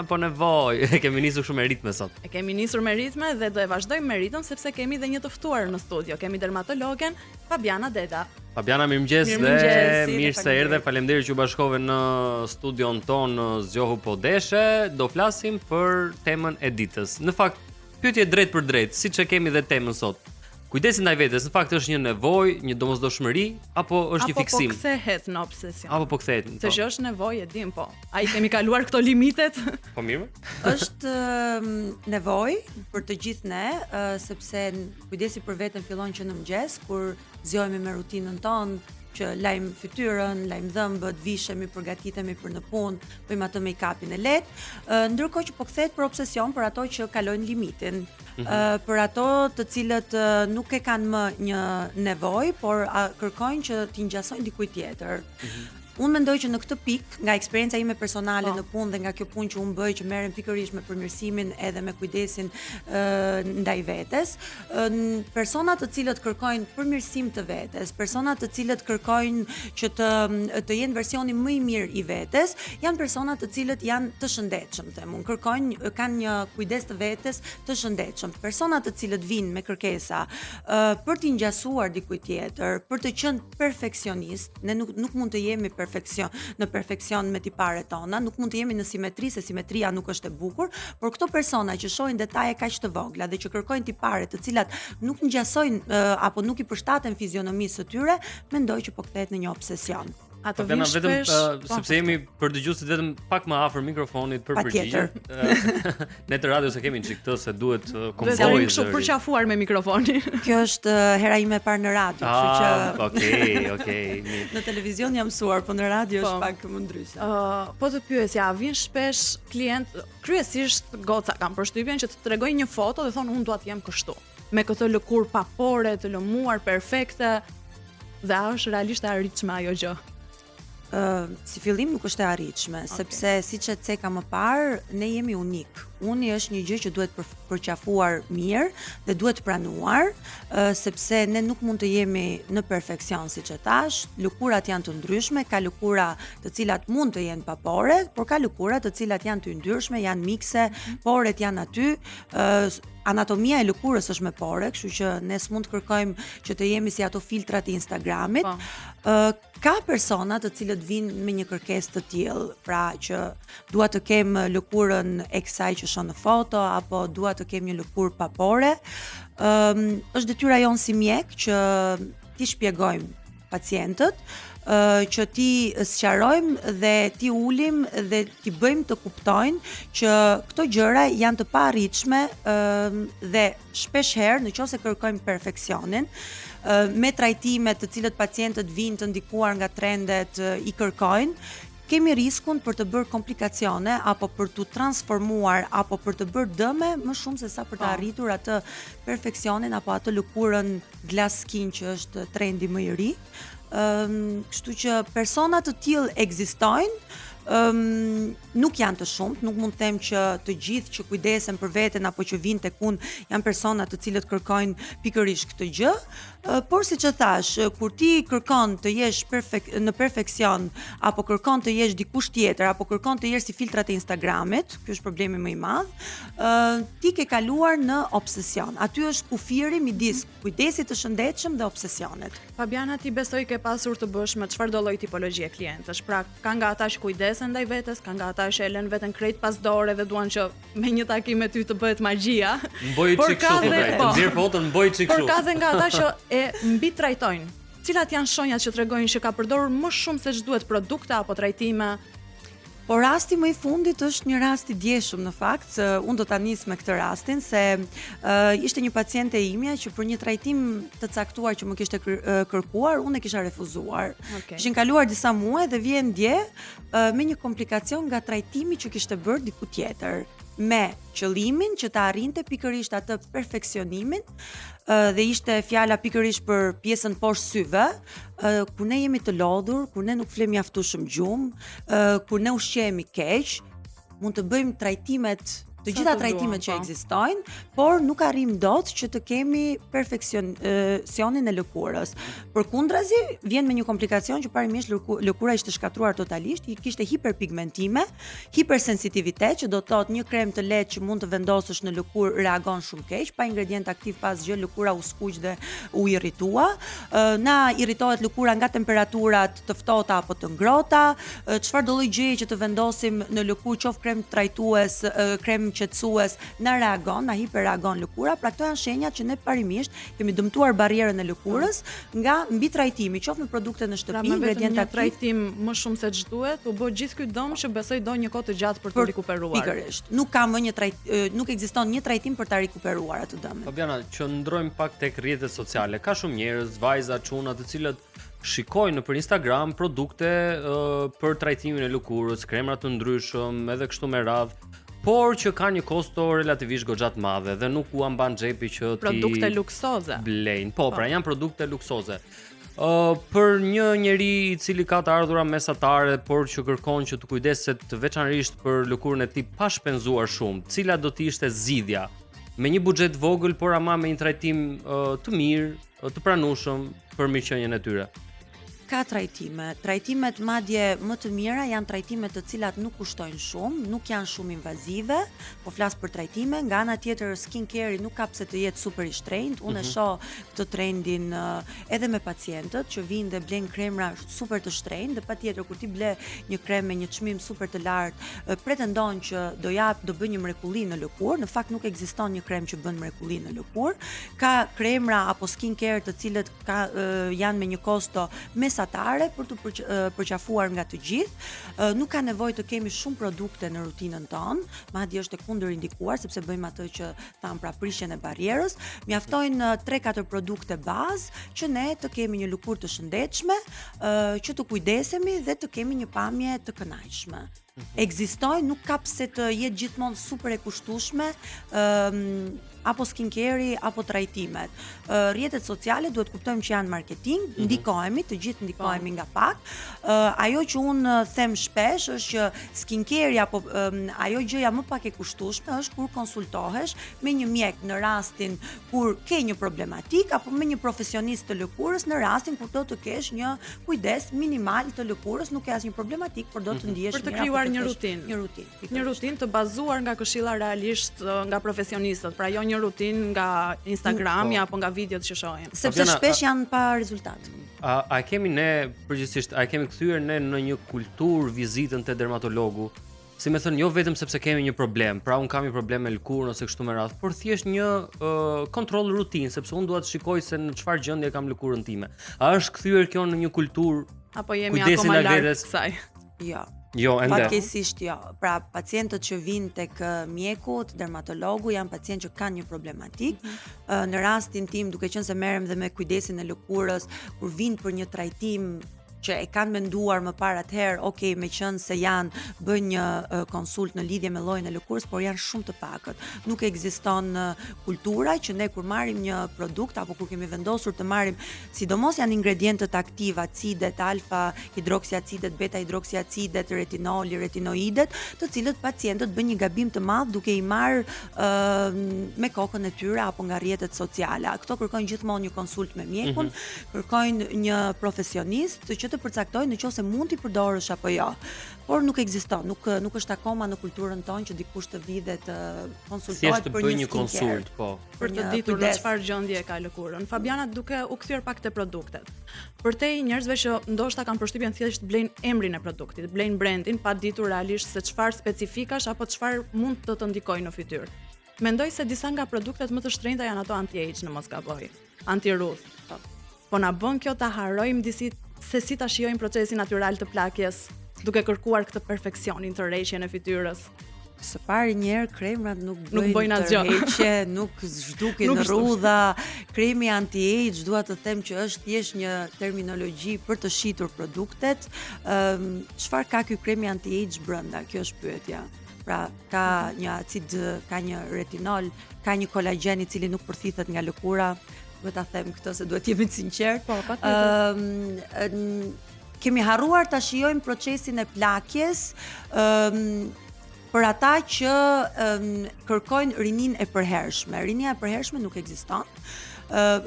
apo nevojë. E kemi nisur shumë me ritme sot. E kemi nisur me ritme dhe do e vazhdojmë me ritëm sepse kemi edhe një të ftuar në studio. Kemi dermatologen Fabiana Deda. Fabiana, mirëmëngjes dhe mirë se erdhe. Faleminderit që u bashkove në studion tonë Zgjohu po deshe. Do flasim për temën e ditës. Në fakt, pyetje drejt për drejt, siç e kemi dhe temën sot. Kujdesi ndaj vetes, në fakt është një nevojë, një domosdoshmëri apo është një fiksim? Apo po kthehet në obsesion? Apo po kthehet? Se që është nevojë, e dim po. Ai kemi kaluar këto limitet. Po mirë. Është nevojë për të gjithë ne, sepse kujdesi për veten fillon që në mëngjes kur zgjohemi me rutinën tonë, që lajm fytyrën, lajm dhëmbët, vishemi, përgatitemi për në punë, bëjmë atë make-upin e lehtë, ndërkohë që po kthehet për obsesion për ato që kalojnë limitin. Për ato të cilët nuk e kanë më një nevojë, por kërkojnë që t'i ngjasojnë dikujt tjetër. Unë mendoj që në këtë pikë, nga eksperienca ime personale në punë dhe nga kjo punë që unë bëj, që merrem pikërisht me përmirësimin edhe me kujdesin ndaj vetes, persona të cilët kërkojnë përmirësim të vetes, persona të cilët kërkojnë që të jenë versioni më i mirë i vetes, janë persona të cilët janë të shëndetshëm, them unë, kanë një kujdes të vetes të shëndetshëm. Persona të cilët vinë me kërkesa për t'i ngjasuar dikujt tjetër, për të qenë perfeksionist, ne nuk mund të jemi në perfeksion me tiparet tona, nuk mund të jemi në simetri, se simetria nuk është e bukur, por këto persona që shohin detaje kaq të vogla dhe që kërkojnë tipare të cilat nuk ngjasojnë apo nuk i përshtaten fizionomisë së tyre, mendoj që po kthehet në një obsesion. Ato vjen shpesh, sepse jemi për dëgjuesit vetëm pak më afër mikrofonit për përgjigje. Ne të radios e kemi çik këtë se duhet konvojë. Kështu përqafuar me mikrofonin. Kjo është hera ime e parë në radio, kështu që okej. Në televizion jam mësuar, po në radio është pak më ndryshe. Po të pyesja, vjen shpesh klient, kryesisht goca kanë përshtypjen që të tregojnë një foto dhe thonë unë dua të jem kështu, me këtë lëkurë papore, të lëmuar perfekte, dhe është realisht e arritshme ajo gjë. Si fillim nuk është e arritshme, sepse siç e theka më parë, ne jemi unik. Uni është një gjë që duhet përqafuar mirë dhe duhet pranuar, sepse ne nuk mund të jemi në perfeksion siç e thash. Lëkurat janë të ndryshme, ka lëkura të cilat mund të jenë papore, por ka lëkura të cilat janë të ndryshme, janë mikse, poret janë aty. Anatomia e lëkurës është me pore, kështu që ne s'mund të kërkojmë që të jemi si ato filtrat e Instagramit. Ka persona të cilët vinë me një kërkesë të tillë, pra që dua të kem lëkurën e kësaj që shoh në foto, apo dua të kem një lëkurë papore. Është detyra jonë si mjek që ti shpjegojmë pacientët, që ti sqarojmë dhe ti ulim dhe ti bëjmë të kuptojnë që këto gjëra janë të paarritshme dhe shpesh herë nëse kërkojmë perfeksionin, me trajtime të cilët pacientët vinë të ndikuar nga trendet i kërkojnë, kemi riskun për të bërë komplikacione apo për të transformuar apo për të bërë dëme më shumë se sa për të arritur atë perfeksionin apo atë lëkurën glass skin që është trendi më i ri. Kështu që persona të tillë ekzistojnë, nuk janë të shumt, nuk mund të them që të gjithë që kujdesen për veten apo që vinë tek unë janë persona të cilët kërkojnë pikërisht këtë gjë, por siç e thash, kur ti kërkon të jesh në perfeksion apo kërkon të jesh dikush tjetër apo kërkon të jesh si filtrat e Instagramit, ky është problemi më i madh, ti ke kaluar në obsesion. Aty është kufiri midis kujdesit të shëndetshëm dhe obsesionit. Fabiana, ti besoj ke pasur të bësh me çfarëdo lloj tipologjie klientësh. Pra, ka nga ata që kujdesen ndaj vetes, ka nga ata që e lënë veten krejt pas dore dhe duan që me një takim me ty të bëhet magjia. Mboj çik kështu, nxjerr foton, mboj çik kështu. Por ka dhe nga ata që e mbi trajtojnë. Cilat janë shenjat që tregojnë që ka përdorur më shumë se ç'duhet produkte apo trajtime? Po rasti më i fundit është një rast i djeshëm në fakt, unë do ta nis me këtë rastin se ishte një paciente imja që për një trajtim të caktuar që më kishte kërkuar, unë e kisha refuzuar. Kishin kaluar disa muaj dhe vjen dje me një komplikacion nga trajtimi që kishte bërë diku tjetër, me qëllimin që ta arrinte pikërisht atë perfeksionimin dhe ishte fjala pikërisht për pjesën poshtë syve, ku ne jemi të lodhur, ku ne nuk flem mjaftueshëm gjumë, ku ne ushqehemi keq, mund të bëjmë trajtimet të gjitha trajtimet që ekzistojnë, por nuk arrim dot që të kemi perfeksionin e lëkurës. Përkundrazi, vjen me një komplikacion që parimisht lëkura ishte shkatruar totalisht, kishte hiperpigmentime, hipersensitivitet, që do të thotë një krem të lehtë që mund të vendosësh në lëkurë reagon shumë keq, pa ingredient aktiv pas gjë, lëkura u skuq dhe u irritua. Na irritohet lëkura nga temperaturat të ftohta apo të ngrohta, çfarë do lloj gjëje që të vendosim në lëkurë, qoftë krem trajtues, krem qetësues, na hiperreagon lëkura. Pra këto janë shenjat që ne parimisht kemi dëmtuar barrierën e lëkurës nga mbi trajtimi, qoftë në produkte në shtëpi, ingredientë aktiv. Trajtim më shumë se ç'duhet, u bë gjithë ky dëm që besoj do një kohë të gjatë për të rikuperuar. Pikërisht. Nuk ekziston një trajtim për ta rikuperuar atë dëm. Fabiana, që ndrojmë pak tek rrjetet sociale. Ka shumë njerëz, vajza, çuna, të cilët shikojnë nëpër Instagram produkte për trajtimin e lëkurës, kremra të ndryshëm, edhe kështu me radhë, por që ka një kosto relativisht goxha të madhe dhe nuk u mban xhepi që ti produkte luksoze blejnë. Po, pra janë produkte luksoze. Për një njeri i cili ka të ardhura mesatare, por që kërkon që të kujdeset veçanërisht për lëkurën e tij pa shpenzuar shumë, cila do të ishte zgjidhja me një buxhet vogël, por ama me një trajtim të mirë, të pranueshëm për mirëqenien e tyre? Ka trajtimet madje më të mira janë trajtimet të cilat nuk kushtojnë shumë, nuk janë shumë invazive, po flas për trajtime, nga ana tjetër skincare nuk ka pse të jetë super i shtrenjtë. Unë e shoh këtë trendin edhe me pacientët që vinë dhe blejnë kremra super të shtrenjtë, dhe patjetër kur ti ble një krem me një çmim super të lartë, pretendon që do bëj një mrekulli në lëkurë, në fakt nuk ekziston një krem që bën mrekulli në lëkurë. Ka kremra apo skincare të cilët janë me një kosto mesatare për të përqafuar nga të gjithë. Nuk ka nevojë të kemi shumë produkte në rutinën tonë, madje është e kundërindikuar sepse bëjmë atë që tham, pra prishjen e barrierës. Mjaftojnë 3-4 produkte bazë që ne të kemi një lëkurë të shëndetshme, që të kujdesemi dhe të kemi një pamje të kënaqshme. Ekzistojnë, nuk ka pse të jetë gjithmonë super e kushtueshme apo skincare apo trajtimet. Rrjetet sociale duhet kuptojmë që janë marketing, ndikohemi, të gjithë ndikohemi nga pak. Ajo që unë them shpesh është që skincare apo ajo gjëja më pak e kushtueshme është kur konsultohesh me një mjek në rastin kur ke një problematik apo me një profesionist të lëkurës në rastin kur do të kesh një kujdes minimal të lëkurës, nuk ke asnjë problematik, por do të ndihesh mirë. Për të krijuar një rutinë të bazuar nga këshilla realisht nga profesionistët, pra jo një rutinë nga Instagrami apo nga videot që shohim. Sepse shpesh janë pa rezultat. A kemi ne përgjithsisht, a kemi kthyer ne në një kulturë vizitën te dermatologu? Si më thënë, jo vetëm sepse kemi një problem, pra un kam një problem me lëkurën ose kështu me radhë, por thjesht një kontroll rutinë, sepse un dua të shikoj se në çfarë gjendje kam lëkurën time. A është kthyer kjo në një kulturë apo jemi akoma larg kësaj? Jo, ende. Fatkeqësisht jo. Pra pacientët që vinë tek mjeku, dermatologu, janë pacientë që kanë një problematik. Në rastin tim, duke qenë se merrem dhe me kujdesin e lëkurës, kur vinë për një trajtim që e kanë menduar më parë atëherë, okay, meqenëse se janë bën një konsult në lidhje me llojin e lëkurës, por janë shumë të pakët. Nuk ekziston kultura që ne kur marrim një produkt apo kur kemi vendosur të marrim, sidomos janë ingredientët aktiv, acidet, alfa hidroksiacidet, beta hidroksiacidet, retinoli, retinoidet, të cilët pacientët bëjnë një gabim të madh duke i marrë me kokën e tyre apo nga rrjetet sociale. Këto kërkojnë gjithmonë një konsult me mjekun, kërkojnë një profesionist që të përcaktojnë nëse mund t'i përdorësh apo jo. Por nuk ekziston, nuk është akoma në kulturën tonë që dikush të vi dhe të konsultohet për një konsult, po. Për të ditur në çfarë gjendje ka lëkurën. Fabiana, duke u kthyer pak te produktet. Për te njerëzve që ndoshta kanë përshtypjen thjesht blejnë emrin e produktit, blejnë brandin pa ditur realisht se çfarë specifikash apo çfarë mund të të ndikojë në fytyrë. Mendoj se disa nga produktet më të shtrenjta janë ato anti-age, në mos gaboj, anti-rudh. Po na bën kjo ta harrojmë se si ta shijojmë procesin natyral të plakjes, duke kërkuar këtë perfeksionin të rreshjen e fytyrës. Së pari njerë kremrat nuk bëjnë tërheqje, nuk zhdukin rrudha. Kremi anti-age, dua të them që është thjesht një terminologji për të shitur produktet. Çfarë ka ky kremi anti-age brenda? Kjo është pyetja. Pra ka një acid, ka një retinol, ka një kolagjen i cili nuk përthithet nga lëkura. Duhet ta them këtë se duhet jemi të sinqert. Po, patjetër. Kemi harruar ta shijojmë procesin e plakjes për ata që kërkojnë rinin e përhershme. Rinia e përhershme nuk ekziston.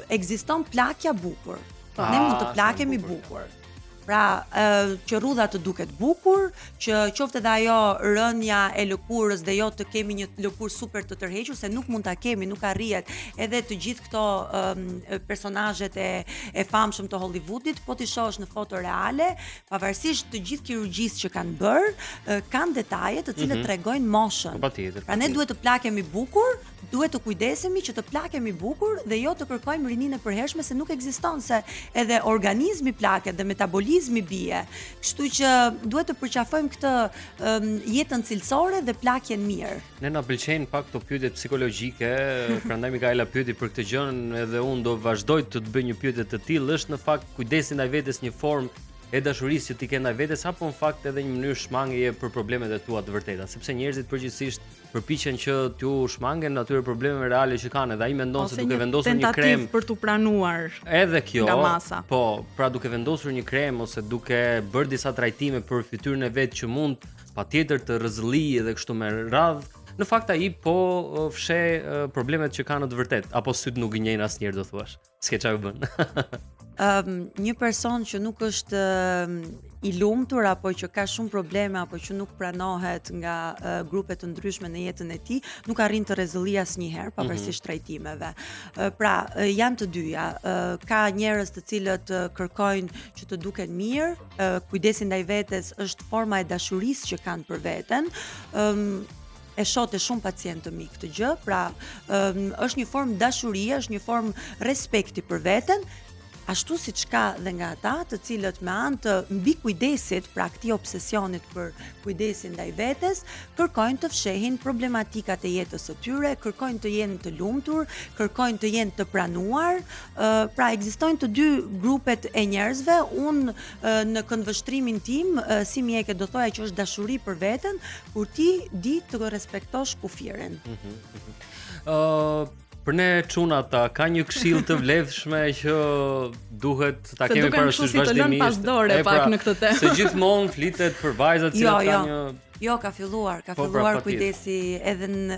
Ekziston plakja bukur. Ne mund të plakemi bukur. Pra, që rrudha të duket bukur, që qoftë edhe ajo rënja e lëkurës dhe jo të kemi një lëkurë super të tërhequr, se nuk mund ta kemi, nuk arrihet. Edhe të gjithë këto personazhet e famshëm të Hollywoodit, po ti shohësh në foto reale, pavarësisht të gjithë kirurgjisë që kanë bërë, kanë detaje të cilët tregojnë moshën. Pra ne duhet të plakemi bukur, duhet të kujdesemi që të plakemi bukur dhe jo të kërkojmë rininë e përhershme se nuk ekziston, se edhe organizmi plaket dhe metabolizmi bie. Kështu që duhet të përqafojmë këtë jetën cilësore dhe plakjen mirë. Ne na pëlqejnë pak këto pyetje psikologjike, prandaj Mikaela pyeti për këtë gjën, edhe unë do vazhdoj të bëj një pyetje të tillë, është në fakt kujdesi ndaj vetes një formë e dashurisë që ti ke ndaj vetes apo në fakt edhe një mënyrë shmangjeje për problemet e tua të vërteta, sepse njerëzit përgjithsisht përpiqen që t'ju shmangen atyre problemeve reale që kanë, dhe ai mendon se duke vendosur një krem për tu pranuar. Edhe kjo, nga masa. Po, pra duke vendosur një krem ose duke bërë disa trajtime për fytyrën e vet që mund patjetër të rrezëllijë dhe kështu me radhë, në fakt ai po fsheh problemet që kanë në të vërtetë, apo syt nuk i njeh asnjëherë do thuash. S'ke çfarë bën. Një person që nuk është i lumtur apo që ka shumë probleme apo që nuk pranohet nga grupe të ndryshme në jetën e tij, nuk arrin të rrezëllijë asnjëherë pavarësisht trajtimeve. Pra, janë të dyja. Ka njerëz të cilët kërkojnë që të duken mirë, kujdesi ndaj vetes është forma e dashurisë që kanë për veten. E shoh te shumë pacientë të mi këtë gjë, pra është një formë dashurie, është një formë respekti për veten. Ashtu siç ka dhe nga ata të cilët me anë të mbi kujdesit, pra këtij obsesionit për kujdesin ndaj vetes, kërkojnë të fshehin problematikat e jetës së tyre, kërkojnë të jenë të lumtur, kërkojnë të jenë të pranuar. Pra ekzistojnë të dy grupet e njerëzve. Unë në këndvështrimin tim, si mjeke do thoja që është dashuri për veten, kur ti di të respektosh kufirin. Për ne çunata, ka një këshill të vlefshme që duhet ta kemi parasysh vazhdimisht. Se duken kështu si të lënë pas dore pak në këtë temë. Se gjithmonë flitet për vajzat që kanë një Jo, ka filluar kujdesi edhe në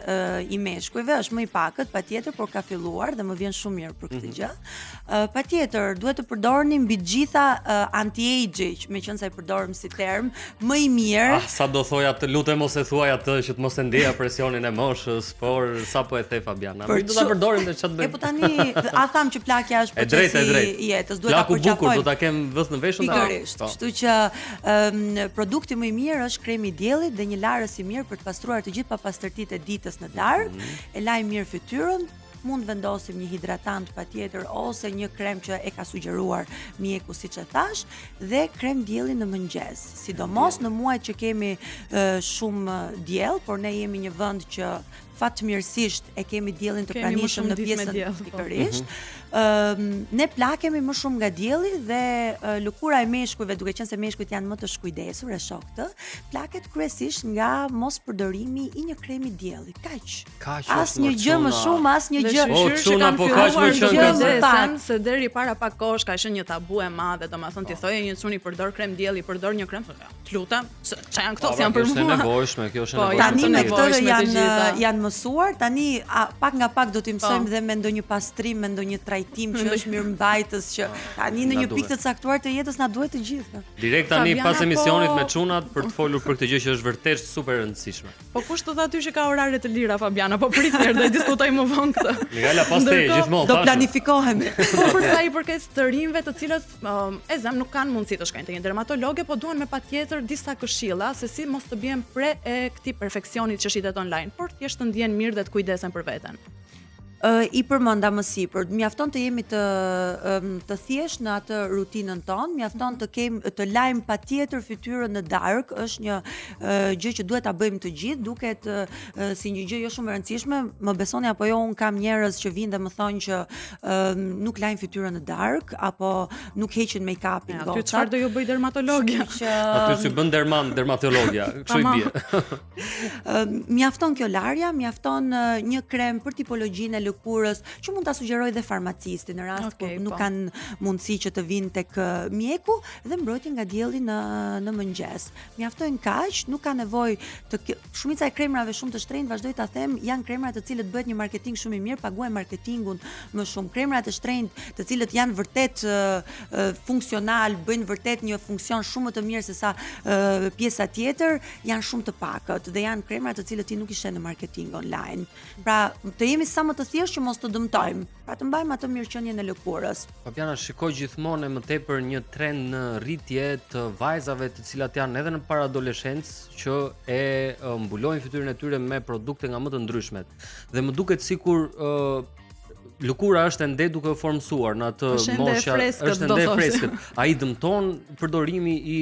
i meshkujve, është më i pakët, patjetër, por ka filluar dhe më vjen shumë mirë për këtë gjë. Patjetër, duhet të përdorni mbi të gjitha anti-aging, meqense e përdorim si term, më i mirë. Sa do thoja, të lutem mos e thuaj atë që të mos e ndjeja presionin e moshës, por sapo e the Fabiana. Mi do ta përdorim dhe ç'të bëjmë. Po tani, a tham që plakja është procesi i jetës, duhet ta përqafojmë. Plaku bukur do ta kem vës në veshun ta. Pikërisht. Kështu që produkti më i mirë është kremi i diellit dhe një larës i mirë për të pastruar të gjithë papastërtitë e ditës në darkë, e laj mirë fytyrën. Mund vendosim një hidratant patjetër ose një krem që e ka sugjeruar mjeku siç e thash, dhe krem dielli në mëngjes. Sidomos në muajt që kemi shumë diell, por ne jemi një vend që fatmirësisht e kemi diellin të pranishëm në pjesën pikërisht. Ne plakemi më shumë nga dielli dhe lëkura e meshkujve, duke qenë se meshkujt janë më të shkujdesur, e shoh këtë, plaket kryesisht nga mos përdorimi i një kremi dielli. Kaq. Asnjë gjë më shumë, asnjë gjë. Që kanë filluar se deri para pak kohësh ka qenë një tabu e madhe, domethënë ti thoje një çuni përdor krem dielli, përdor një krem, të lutem, ç'a janë këto, si janë për mua. Është nevojshme, kjo është nevojshme. Tani me këtë janë mësuar, tani pak nga pak do t'i mësojmë dhe me ndonjë pastrim, me ndonjë trajtim që është mirëmbajtës, që tani në një pikë të caktuar të jetës na duhet të gjithë. Direkt tani pas emisionit me çunat për të folur për këtë gjë që është vërtet super e rëndësishme. Po kush të tha ty që ka orare të lira Fabiana, po prit herë do të diskutojmë më vonë këtë. Mikaela pas te gjithmonë do planifikohemi. Për sa i përket të rinjve të cilët nuk kanë mundësi të shkojnë te një dermatologe, po duan me patjetër disa këshilla se si mos të bien pre e këtij perfeksionit që shitet online, por thjesht të ndjen mirë dhe të kujdesen për veten. I përmenda më sipër, mjafton të jemi të thjesht në atë rutinën tonë, mjafton të lajmë patjetër fytyrën në darkë, është një gjë që duhet ta bëjmë të gjithë, duket si një gjë jo shumë e rëndësishme. Më besoni apo jo, un kam njerëz që vinë dhe më thonë që nuk lajmë fytyrën në darkë apo nuk heqin make-upin gocat. Aty çfarë do ju bëj dermatologja? Aty si bën dermatologja, kështu i bie. Mjafton kjo larja, mjafton një krem për tipologjinë e lëkurës, që mund ta sugjeroj dhe farmacisti në rast kur nuk kanë mundësi që të vinë tek mjeku, dhe mbrojtje nga dielli në mëngjes. Mjaftojnë kaq, nuk ka nevojë të shumica e kremrave shumë të shtrenjtë, vazhdoj ta them, janë kremra të cilët bëhet një marketing shumë i mirë, paguajnë marketingun më shumë. Kremrat e shtrenjtë, të cilët janë vërtet funksional, bëjnë vërtet një funksion shumë më të mirë se sa pjesa tjetër, janë shumë të pakët dhe janë kremra të cilët ti nuk i sheh në marketing online. Pra, të jemi sa më të thjeshtë që mos të dëmtojmë, pra të mbajmë atë mirëqenien e lëkurës. Fabiana, shikoj gjithmonë më tepër një trend në rritje të vajzave të cilat janë edhe në paradoleshencë që e mbulojnë fytyrën e tyre me produkte nga më të ndryshmet. Dhe më duket sikur lëkura është ende duke u formsuar në atë moshë, është ende freskët. Ai dëmton përdorimi i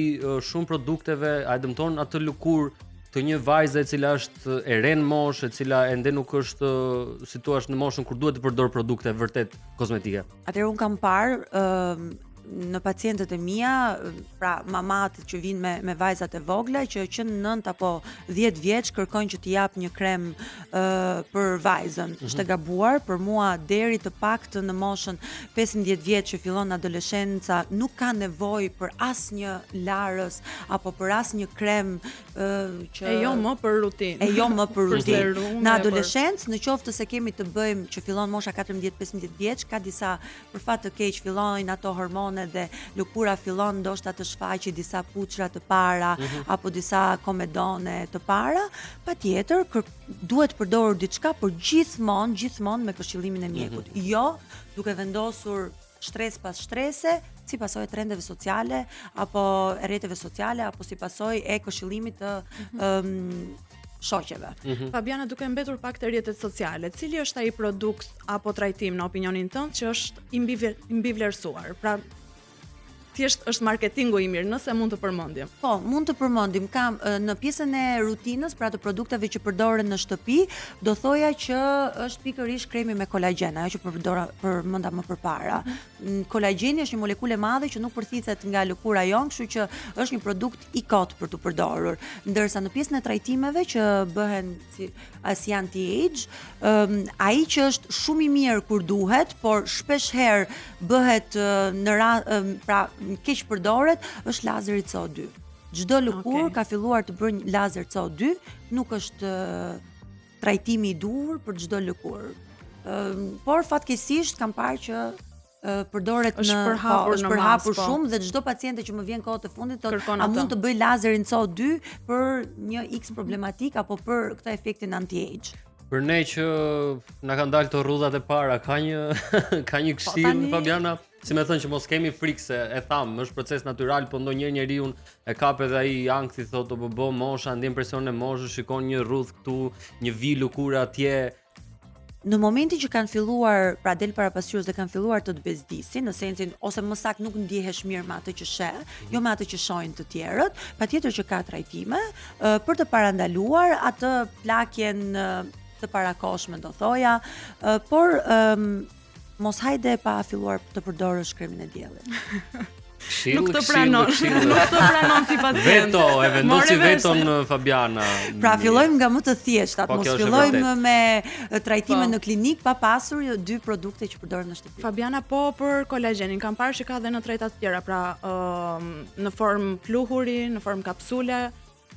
shumë produkteve, ai dëmton atë lëkurë të një vajze e cila është e re në moshë, e cila ende nuk është situash në moshën kur duhet të përdor produkte vërtet kozmetike. Atëherë un kam parë në pacientët e mia, pra mamat që vinë me vajzat e vogla që në 9 apo 10 vjeç kërkojnë që t'i jap një krem për vajzën. Është e gabuar, për mua deri të paktën në moshën 15 vjeç që fillon adoleshenca nuk ka nevojë për asnjë larës apo për asnjë krem që e jo më për rutinë. Në adoleshencë, në qoftë se kemi të bëjmë që fillon mosha 14-15 vjeç, ka disa për fat të keq fillojnë ato hormone dhe lëkura fillon ndoshta të shfaqë disa puçra të para apo disa komedone të para, patjetër duhet përdorur diçka, por gjithmonë me këshillimin e mjekut. Jo duke vendosur stres pas strese, si pasojë trendeve sociale apo rrjeteve sociale apo si pasojë e këshillimit të shoqeve. Fabiana, duke mbetur pak te rrjetet sociale, cili është ai produkt apo trajtim në opinionin tënd që është i mbi vlerësuar? Pra, thjesht është marketingu i mirë, nëse mund të përmendim. Po, mund të përmendim. Kam në pjesën e rutinës, pra të produkteve që përdoren në shtëpi, do thoja që është pikërisht kremi me kolagjen, ajo që përmenda më përpara. Kolagjeni është një molekulë e madhe që nuk përthithet nga lëkura jonë, kështu që është një produkt i kot për të përdorur. Ndërsa në pjesën e trajtimeve që bëhen si anti-age, ai që është shumë i mirë kur duhet, por shpesh herë bëhet pra keq përdoret, është lazeri CO2. Çdo lëkurë ka filluar të bëjë lazer CO2, nuk është trajtimi i duhur për çdo lëkurë. Por fatkeqësisht kam parë që përdoret është përhapur shumë dhe çdo paciente që më vjen kohët e fundit thotë a mund të bëj lazerin CO2 për një X problematik apo për këtë efektin anti-age. Për ne që na kanë dalë të rrudhat e para, ka një këshill, Fabiana, si më thënë që mos kemi frikë se e tham, është proces natyral, po ndonjëherë njeriu e kap edhe ai ankthi thotë po mosha, ndjen presionin e moshës, shikon një rrudh këtu, një vi lëkure atje. Në momentin që kanë filluar, pra del para pasqyrës dhe kanë filluar të bezdisin, në sensin ose më saktë nuk ndihesh mirë me atë që sheh, jo me atë që shohin të tjerët, patjetër që ka trajtime për të parandaluar atë plakjen të parakoshme, do thoja, por mos hajde pa filluar të përdorësh kremin e diellit. Nuk të pranon si pacient. Veto, e vendosi veton Fabiana. Pra fillojmë nga më të thjeshtat, mos fillojmë me trajtime në klinik pa pasur 2 produkte që përdoren në shtëpi. Fabiana, po për kolagjenin kam parë që ka edhe në trajta të tjera, pra në formë pluhuri, në formë kapsule.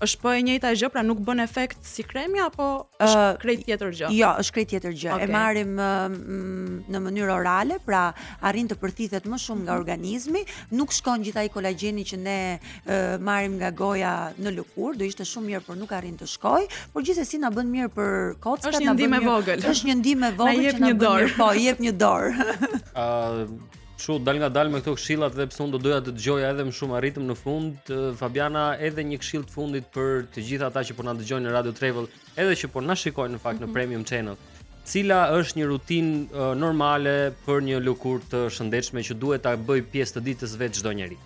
Është po e njëjta gjë, pra nuk bën efekt si kremi apo është krejt tjetër gjë? Jo, është krejt tjetër gjë. E marrim në mënyrë orale, pra arrin të përthithet më shumë nga organizmi, nuk shkon gjithaj kolagjeni që ne marrim nga goja në lëkurë, do ishte shumë mirë, por nuk arrin të shkojë, por gjithsesi na bën mirë për kockat, na bën mirë. Është një ndihmë e vogël që na bën mirë. Po, i jep një dorë. Kështu dal me këto këshillat dhe pse unë do doja të dëgjoja edhe më shumë, arritëm në fund. Fabiana, edhe një këshill të fundit për të gjithë ata që po na dëgjojnë në Radio Travel, edhe që po na shikojnë në fakt në Premium Channel. Cila është një rutinë normale për një lëkurë të shëndetshme që duhet ta bëj pjesë të ditës vet çdo njeri?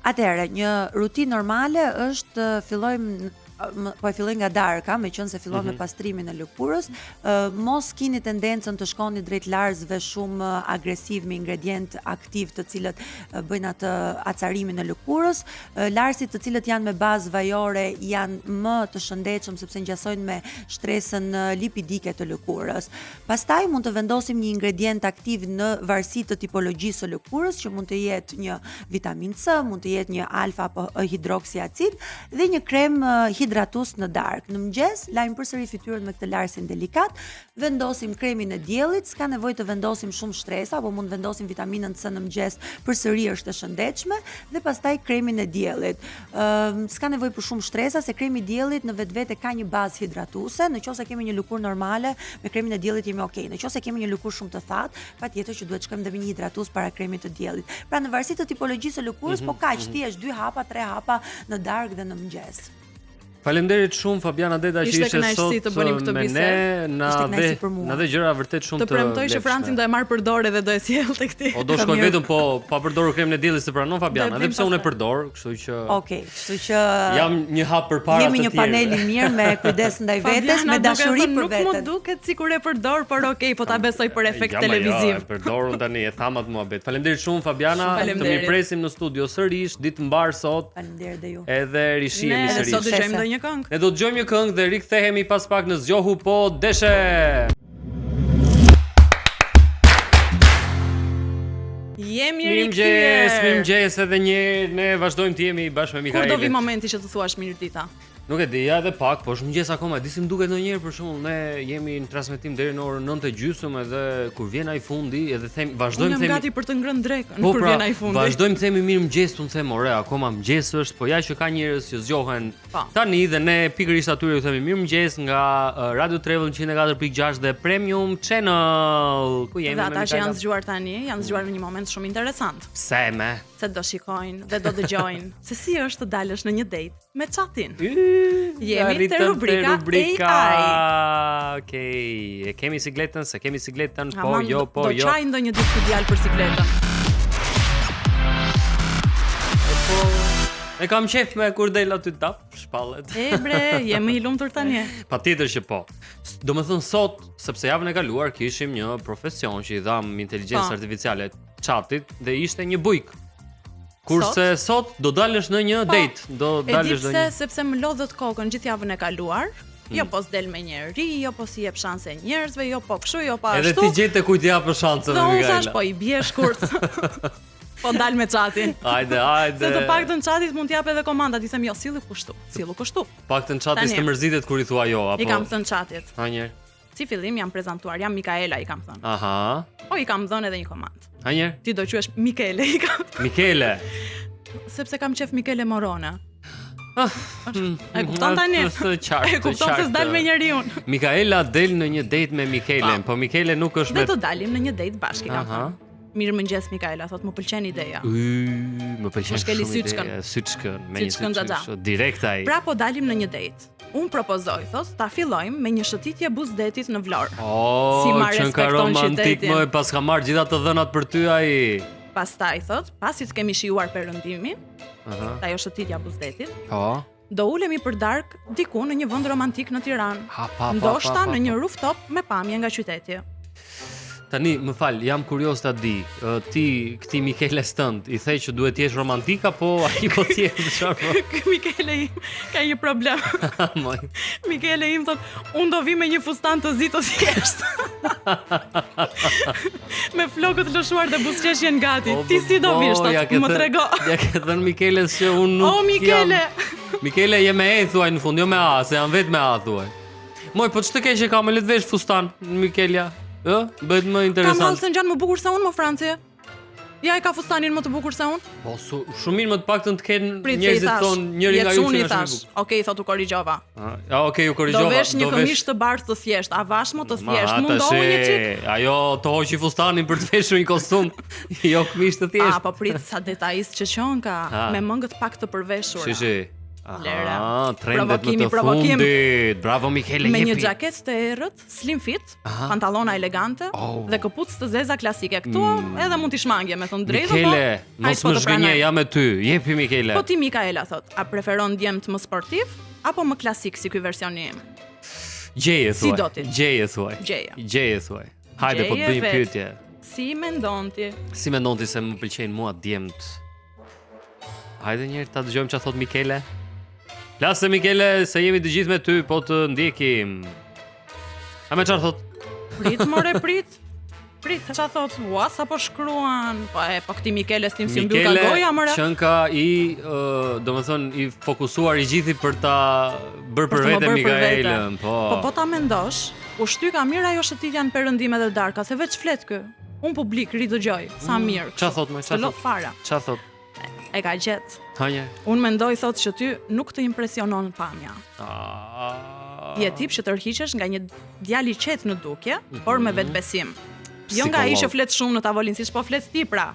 Atëherë, një rutinë normale është fillojmë po e filloj nga darka, meqense se fillon me pastrimin e lëkurës, mos keni tendencën të shkoni drejt larzëve shumë agresiv me ingredient aktiv të cilët bëjnë atë acarimin e lëkurës. Larsit të cilët janë me bazë vajore janë më të shëndetshëm sepse ngjasojnë me shtresën lipidike të lëkurës. Pastaj mund të vendosim një ingredient aktiv në varësi të tipologjisë së lëkurës, që mund të jetë një vitamin C, mund të jetë një alfa apo hidroksiacid dhe një krem hidratues në darkë. Në mëngjes lajm përsëri fytyrën me këtë larsin delikat, vendosim kremin e diellit, s'ka nevojë të vendosim shumë shtresa, apo mund vendosim vitaminën C në mëngjes, përsëri është e shëndetshme, dhe pastaj kremin e diellit. S'ka nevojë për shumë shtresa se kremi i diellit në vetvete ka një bazë hidratuese, nëse kemi një lëkurë normale, me kremin e diellit jemi okay. Nëse kemi një lëkurë shumë të thatë, patjetër që duhet shkojmë dhe me një hidratues para kremit të diellit. Pra në varësi të tipologjisë së lëkurës, po kaq thjesht 2 hapa, 3 hapa në darkë dhe në mëngjes. Faleminderit shumë Fabiana Deda që ishte sot me ne, na dhe gjëra vërtet shumë të. Të premtoj që Francin do e marr për dorë dhe do e sjell tek ti. O do shkoj vetëm po pa përdorur kremin e diellit se pranon Fabiana, edhe pse unë e përdor, kështu që Okej, kështu që jam një hap përpara të tjerëve. Jemi një panel i mirë me kujdes ndaj vetes, me dashuri për veten. Nuk më duket sikur e përdor, por okej, po ta besoj për efekt televiziv. E përdor tani, e tham atë muhabet. Faleminderit shumë Fabiana, të mirpresim në studio sërish, ditë mbar sot. Faleminderit dhe ju. Edhe rishihemi sërish. Ne sot dëgjojmë një këngë. Ne do të dëgjojmë një këngë dhe rikthehemi pas pak në Zgjohu po deshe. Jemi rikthyer. Mirëmëngjes edhe një herë, ne vazhdojmë të jemi bashkë me Mikaelin. Kur do vi momenti që të thuash mirëdita? Nuk e di, ja edhe pak, po është mëngjes akoma. Di si më duket ndonjëherë për shembull, ne jemi në transmetim deri në orën 9:30 edhe kur vjen ai fundi, edhe them vazhdojmë themi. Unë jam gati për të ngrënë drekën kur vjen ai fundi. Vazhdojmë themi mirëmëngjes, unë them ore, akoma mëngjes është, po ja që ka njerëz që zgjohen tani dhe ne pikërisht atyre ju themi mirëmëngjes nga Radio Travel 104.6 dhe Premium Channel. Ku jemi me ata që janë zgjuar tani, janë zgjuar në një moment shumë interesant. Pse me? Se do shikojnë dhe do dëgjojnë se si është të dalësh në një date me chatin. Jemi te rubrika AI. Okej, e kemi sikletën, se kemi sikletën, po jo. Do çaj ndonjë ditë të djalë për sikletën. E kam qef me kur del aty tap, shpallet. E bre, jemi i lumtur tani. Patjetër që po. Domethënë sot, sepse javën e kaluar kishim një profesion që i dham inteligjencë artificiale chatit dhe ishte një bujk. Kurse sot do dalësh në një date, do dalësh në një. Sepse më lodhët kokën gjithë javën e kaluar. Jo po s'del me njëri, jo po si jep shanse njerëzve, jo po kështu, jo po ashtu. Edhe ti gjete kujt jap shanse me Mikaela. Do thash po i bie shkurt. Po ndal me chatin. Hajde. Se të paktën chatit mund t'jap edhe komandat, i them jo, sillu kështu. Paktën chati të mërzitet kur i thua jo, apo. I kam thënë chatit. Ha njerë. Si fillim jam prezantuar, jam Mikaela i kam thënë. Aha. Po i kam dhënë edhe një komand. Ha njerë. Ti do quhesh Mikele i kam. Mikele. Sepse kam qef Mikele Morona. E kupton tani? E kupton se s'dal me njeriu. Mikaela del në një date me Mikelen, po Mikele nuk është me. Ne do dalim në një date bashkë, kam thënë. Mirëmëngjes Mikaela, thot më pëlqen ideja. Më pëlqen shumë ideja. Syçkën, me një syçkën direkt ai. Pra po dalim në një date. Unë propozoj, thot, ta fillojmë me një shëtitje buzdetit në Vlorë. Si ma respekton qytetin. Më pas ka marrë gjitha të dhënat për ty ai. Pastaj thot, pasi të kemi shijuar perëndimin, ajo shëtitja buzdetit. Po. Do ulemi për darkë diku në një vend romantik në Tiranë. Ndoshta në një rooftop me pamje nga qyteti. Tani, më fal, jam kurios ta di. Ti këtij Mikele stënd i the që duhet të jesh romantik apo ai po ti çfarë? Mikele ka një problem. Mikele im thot, unë do vi me një fustan të zi të thjeshtë. Me flokët lëshuar dhe buzëqeshjen gati. Ti si do vish, më trego. Ja ke thënë Mikeles që unë nuk. O Mikele. Mikele je me e thuaj në fund, jo me a, se jam vetë me a thuaj. Moj, po ç'të ke që ka me le të vesh fustan, Mikelia? Bëhet më interesant. Kam halsën gjanë më bukur se unë, më Franci. Ja e ka fustanin më të bukur se unë. Po, shumë mirë më të paktën të kenë njerëzit thonë njëri nga ju që është më bukur. Okej, thot u korrigjova. Okej, u korrigjova. Do vesh një këmish të bardhë të thjeshtë, a vash më të thjeshtë, mundohu një çik. Ajo të hoqi fustanin për të veshur një kostum, jo këmish të thjeshtë. Po prit sa detajist që qon ka, me mëngët pak të përveshura. Shi. Trendet më të fundit. Bravo Mikele, me një xhaketë të errët, slim fit, pantallona elegante dhe këpucë të zeza klasike. Këtu edhe mund t'i shmangje me thon drejtë. Mikele, mos më zgënje, jam me ty. Jepi Mikele. Po ti Mikaela thot, a preferon djem të më sportiv apo më klasik si ky versioni im? Gjeje thuaj. Si do ti? Gjeje thuaj. Gjeje thuaj. Hajde po të bëjmë pyetje. Si mendon ti? Si mendon ti se më pëlqejnë mua djemt? Hajde njëherë ta dëgjojmë çfarë thot Mikele. Lasë Mikele, se jemi të gjithë me ty, po të ndjekim. A me çfarë thot? Prit more prit. Çfarë thot? Ua, sapo shkruan. Po këti Mikele s'tim si mbyll ka goja more. Mikele qënka i, domethënë i fokusuar i gjithi për ta bërë për vete Mikaelën, Po ta mendosh, u shtyka mirë ajo shëtitja në perëndim edhe darka, se veç flet kë. Un publik ri dëgjoj, sa mirë. Çfarë thot më? Çfarë thot? E ka gjet. Hanje. Unë mendoj thot që ty nuk të impresionon pamja. Je tip që tërhiqesh nga një djalë i qetë në dukje, por me vetbesim. Jo nga ai që flet shumë në tavolinë, siç po flet ti pra.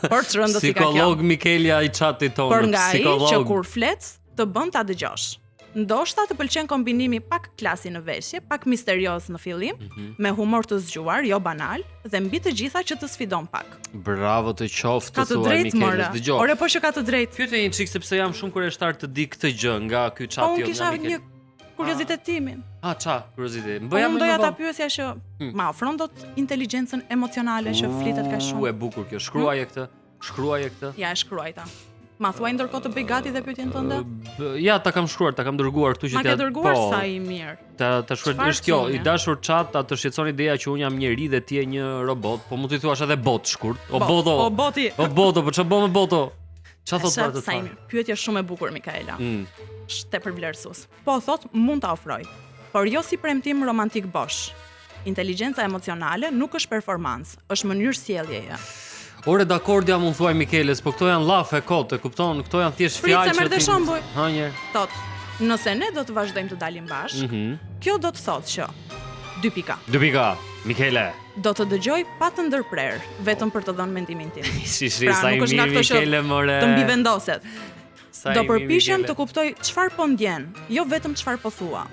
Por çrëndës si ka kjo. Psikolog Mikelia i chatit tonë, por nga ai që kur flet të bën ta dëgjosh. Ndoshta të pëlqen kombinimi pak klasi në veshje, pak misterioz në fillim, me humor të zgjuar, jo banal, dhe mbi të gjitha që të sfidon pak. Bravo të qoftë, thuaj Mikeles, dëgjoj. Ore po që ka të drejtë. Pyetje një çik sepse jam shumë kurioztar të di këtë gjë nga ky chat jo nga Mikel. Unë kisha një kuriozitet timin. Kuriozitet. Unë doja ta pyesja që ma ofron dot inteligjencën emocionale që flitet kaq shumë. E bukur kjo. Shkruaje këtë. Ja, e shkruaj ta. Ma thuaj ndërkohë të bëj gati dhe pyetjen tënde? Ja, ta kam shkruar, ta kam dërguar këtu që ma ke dërguar sa i mirë. Ta shkruaj është kjo, i dashur chat, ta të shqetëson ideja që unë jam njeri dhe ti je një robot, po mund t'i thuash edhe bot shkurt. O boto, po ç'a bë me boto? Ç'a thot për të thënë? Pyetje shumë e bukur Mikaela. Tepër vlerësues. Po thot mund ta ofroj, por jo si premtim romantik bosh. Inteligjenca emocionale nuk është performancë, është mënyrë sjelljeje. Ore dakord jam unë thuaj Mikeles, po këto janë llafe kote, kupton? Këto janë thjesht fjalë që ti. Ha një. Thot, nëse ne do të vazhdojmë të dalim bashkë, kjo do të thotë që 2 pika. Mikele. Do të dëgjoj pa të ndërprer, vetëm për të dhënë mendimin tim. Sa i mirë Mikele more. Të mbivendoset. Do përpiqem të kuptoj çfarë po ndjen, jo vetëm çfarë po thua.